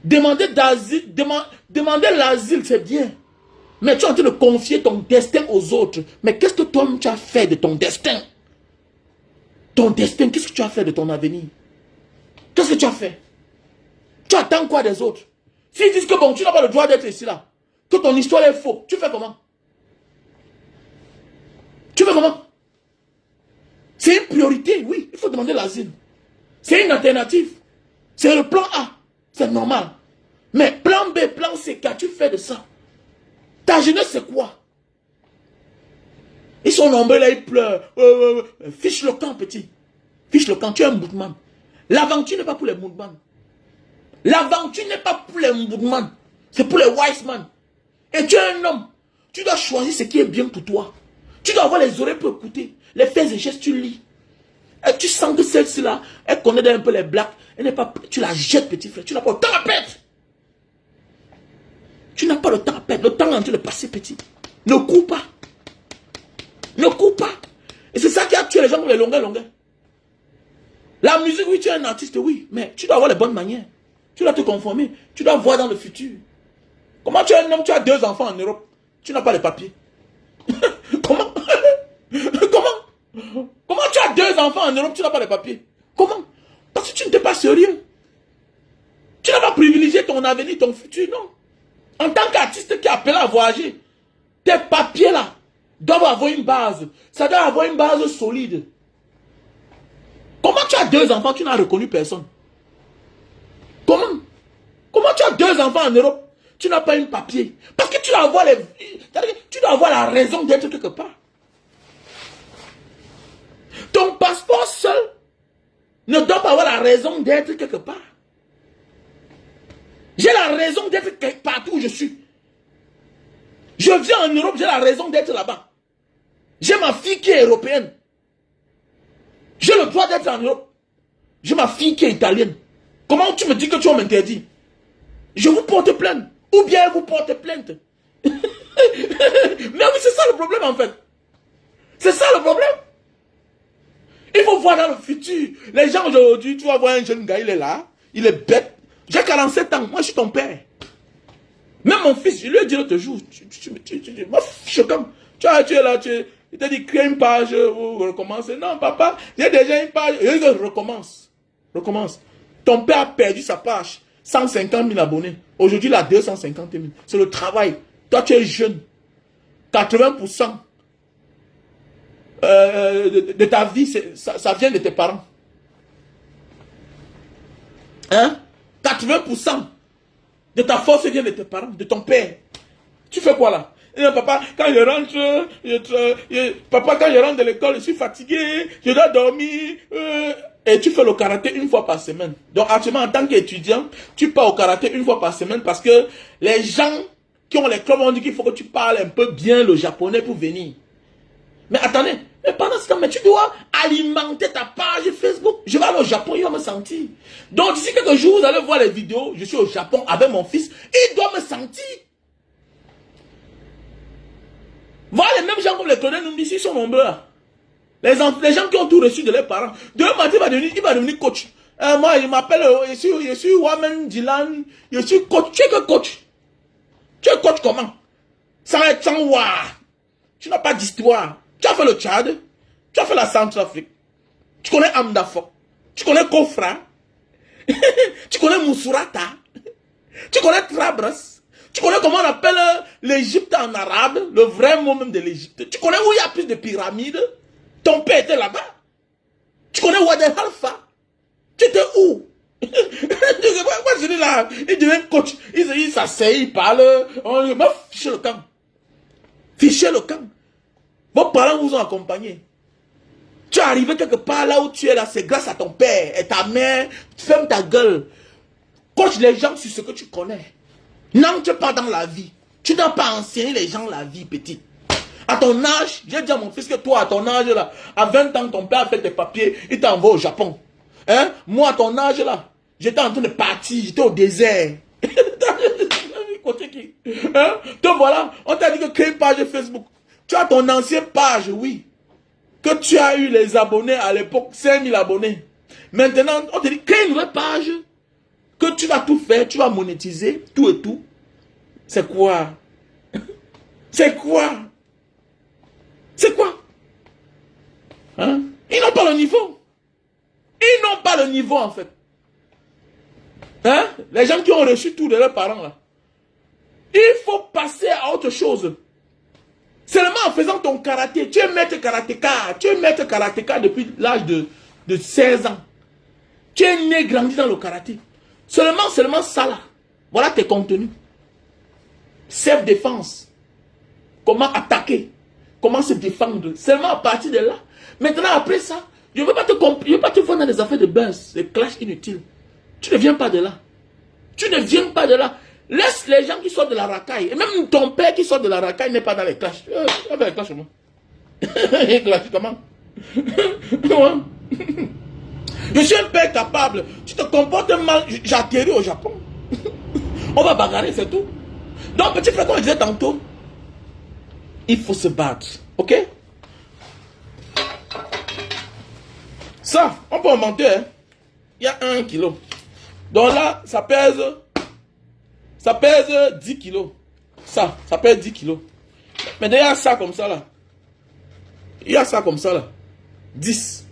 Demander l'asile, c'est bien. Mais tu es en train de confier ton destin aux autres. Mais qu'est-ce que toi, tu as fait de ton destin? Ton destin, qu'est-ce que tu as fait de ton avenir? Qu'est-ce que tu as fait? Tu attends quoi des autres? S'ils disent que bon, tu n'as pas le droit d'être ici là, que ton histoire est faux, tu fais comment? Tu fais comment? C'est une priorité, oui, il faut demander l'asile. C'est une alternative. C'est le plan A, c'est normal. Mais plan B, plan C, qu'as-tu fait de ça? Ta jeunesse, c'est quoi? Ils sont nombreux là, ils pleurent. Fiche le camp, petit. Fiche le camp, tu es un mouvement. L'aventure n'est pas pour les mouvements. L'aventure n'est pas pour les mouvements. C'est pour les wise men. Et tu es un homme. Tu dois choisir ce qui est bien pour toi. Tu dois avoir les oreilles pour écouter. Les faits et gestes, tu lis. Et tu sens que celle-ci là, elle connaît un peu les blagues. Elle n'est pas. Tu la jettes, petit frère. Tu n'as pas le temps à perdre. Tu n'as pas le temps à perdre. Le temps est en train de passer, petit. Ne cours pas. Ne cours pas. Et c'est ça qui a tué les gens pour les longueurs. La musique, oui, tu es un artiste, oui. Mais tu dois avoir les bonnes manières. Tu dois te conformer. Tu dois voir dans le futur. Comment tu es un homme, tu as 2 enfants en Europe. Tu n'as pas les papiers. Comment? Comment tu as 2 enfants en Europe, tu n'as pas les papiers? Comment? Parce que tu n'étais pas sérieux. Tu n'as pas privilégié ton avenir, ton futur, non. En tant qu'artiste qui est appelé à voyager, tes papiers là doivent avoir une base. Ça doit avoir une base solide. Comment tu as 2 enfants, tu n'as reconnu personne? Comment tu as 2 enfants en Europe, tu n'as pas un papier? Parce que tu dois avoir tu dois avoir la raison d'être quelque part. Ton passeport seul ne doit pas avoir la raison d'être quelque part. J'ai la raison d'être partout où je suis. Je viens en Europe, j'ai la raison d'être là-bas. J'ai ma fille qui est européenne. J'ai le droit d'être en Europe. J'ai ma fille qui est italienne. Comment tu me dis que tu m'interdis? Je vous porte plainte. Ou bien vous portez plainte. Mais oui, c'est ça le problème en fait. C'est ça le problème. Il faut voir dans le futur. Les gens aujourd'hui, tu vas voir un jeune gars, il est là. Il est bête. J'ai 47 ans. Moi, je suis ton père. Même mon fils, je lui ai dit l'autre jour. Moi, choquant. Tu es là, il t'a dit, crée une page, vous recommencez. Non, papa, j'ai déjà une page. Il dit, recommence. Ton père a perdu sa page. 150 000 abonnés. Aujourd'hui, il a 250 000. C'est le travail. Toi, tu es jeune. 80% de ta vie, ça vient de tes parents. Hein? 80% de ta force vient de tes parents, de ton père. Tu fais quoi là? Et papa, quand je rentre, papa, quand je rentre de l'école, je suis fatigué, je dois dormir. Et tu fais le karaté une fois par semaine. Donc actuellement, en tant qu'étudiant, tu pars au karaté une fois par semaine parce que les gens qui ont les clubs ont dit qu'il faut que tu parles un peu bien le japonais pour venir. Mais attendez, mais pendant ce temps, mais tu dois alimenter ta page Facebook. Je vais aller au Japon, il va me sentir. Donc d'ici quelques jours, vous allez voir les vidéos. Je suis au Japon avec mon fils. Il doit me sentir. Voilà les mêmes gens comme les Claudel nous disent, ils sont nombreux. Les gens qui ont tout reçu de leurs parents. Demain matin, il va devenir coach. Moi, je m'appelle, je suis Wamen Dylan. Je suis coach. Tu es que coach. Tu es coach comment? Sans wa. Tu n'as pas d'histoire. Tu as fait le Tchad. Tu as fait la Centrafrique. Tu connais Amdafo. Tu connais Kofra. Tu connais Moussourata. Tu connais Trabras. Tu connais comment on appelle l'Égypte en arabe, le vrai mot même de l'Égypte. Tu connais où il y a plus de pyramides? Ton père était là-bas. Tu connais Wad El Alpha? Tu étais où? Moi, je dis là, il devient coach. Il s'assied, il parle. On va ficher le camp. Ficher le camp. Vos parents vous ont accompagné. Tu es arrivé quelque part là où tu es là, c'est grâce à ton père et ta mère. Ferme ta gueule. Coach les gens sur ce que tu connais. N'entre pas dans la vie. Tu n'as pas enseigné les gens la vie, petit. À ton âge, j'ai dit à mon fils que toi, à ton âge là, à 20 ans, ton père a fait tes papiers, il t'envoie au Japon. Hein? Moi, à ton âge là, j'étais en train de partir, j'étais au désert. Côté qui? Hein? Donc voilà, on t'a dit que crée une page Facebook. Tu as ton ancienne page, oui. Que tu as eu les abonnés à l'époque, 5000 abonnés. Maintenant, on te dit crée une nouvelle page. Que tu vas tout faire, tu vas monétiser, tout et tout. C'est quoi? C'est quoi? C'est quoi? Hein? Ils n'ont pas le niveau. Ils n'ont pas le niveau en fait. Hein? Les gens qui ont reçu tout de leurs parents là. Il faut passer à autre chose. Seulement en faisant ton karaté. Tu es maître karatéka. Tu es maître karatéka depuis l'âge de 16 ans. Tu es né, grandi dans le karaté. Seulement ça là. Voilà tes contenus. Self-défense. Comment attaquer. Comment se défendre. Seulement à partir de là. Maintenant après ça, je ne veux pas te voir dans des affaires de buzz, des clashs inutiles. Tu ne viens pas de là. Tu ne viens pas de là. Laisse les gens qui sortent de la racaille. Et même ton père qui sort de la racaille n'est pas dans les clashs. Il va les clashs moi. Il clash comment? Je suis un père capable. Tu te comportes mal. J'atterris au Japon. On va bagarrer, c'est tout. Donc, petit frère, comme je disais tantôt, il faut se battre. Ok? Ça, on peut augmenter. Hein? Il y a 1 kilo. Donc là, ça pèse 10 kilos. Ça pèse 10 kilos. Mais il y a ça comme ça là. Il y a ça comme ça là. 10.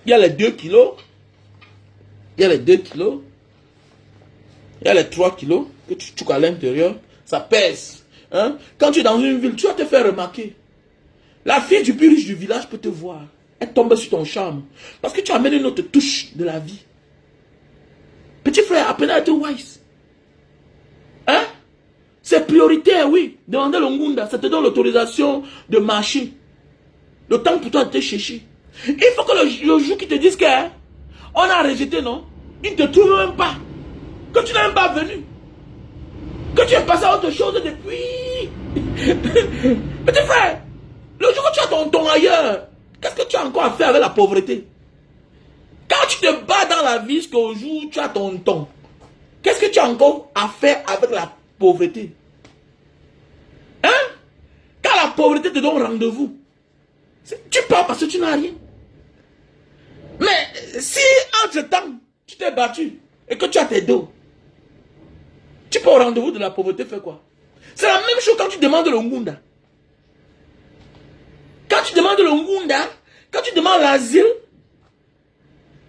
Il y a les 2 kilos. Il y a les 2 kilos. Il y a les 3 kilos que tu touches à l'intérieur. Ça pèse. Hein? Quand tu es dans une ville, tu vas te faire remarquer. La fille du plus riche du village peut te voir. Elle tombe sur ton charme. Parce que tu amènes une autre touche de la vie. Petit frère, apprenez à être wise. Hein? C'est prioritaire, oui. Demandez le Ngunda, ça te donne l'autorisation de marcher. Le temps pour toi de te chercher. Il faut que le jour qui te disent que hein, on a rejeté, non? Ils ne te trouvent même pas. Que tu n'es même pas venu. Que tu es passé à autre chose depuis. Petit frère, le jour que tu as ton ton ailleurs, qu'est-ce que tu as encore à faire avec la pauvreté? Quand tu te bats dans la vie jusqu'au jour où tu as ton ton, qu'est-ce que tu as encore à faire avec la pauvreté? Hein? Quand la pauvreté te donne rendez-vous, tu pars parce que tu n'as rien. Mais si entre-temps, tu t'es battu et que tu as tes dos, tu peux au rendez-vous de la pauvreté faire quoi? C'est la même chose quand tu demandes le Ngunda. Quand tu demandes le Ngunda, quand tu demandes l'asile,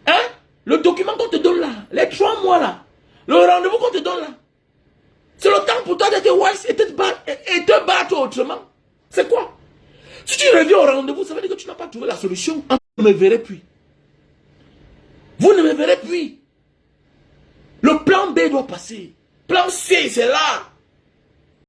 hein? Le document qu'on te donne là, les 3 mois là, le rendez-vous qu'on te donne là, c'est le temps pour toi d'être wise et te battre autrement. C'est quoi? Si tu reviens au rendez-vous, ça veut dire que tu n'as pas trouvé la solution. Vous ne me verrez plus. Vous ne me verrez plus. Le plan B doit passer. Plan C, c'est là.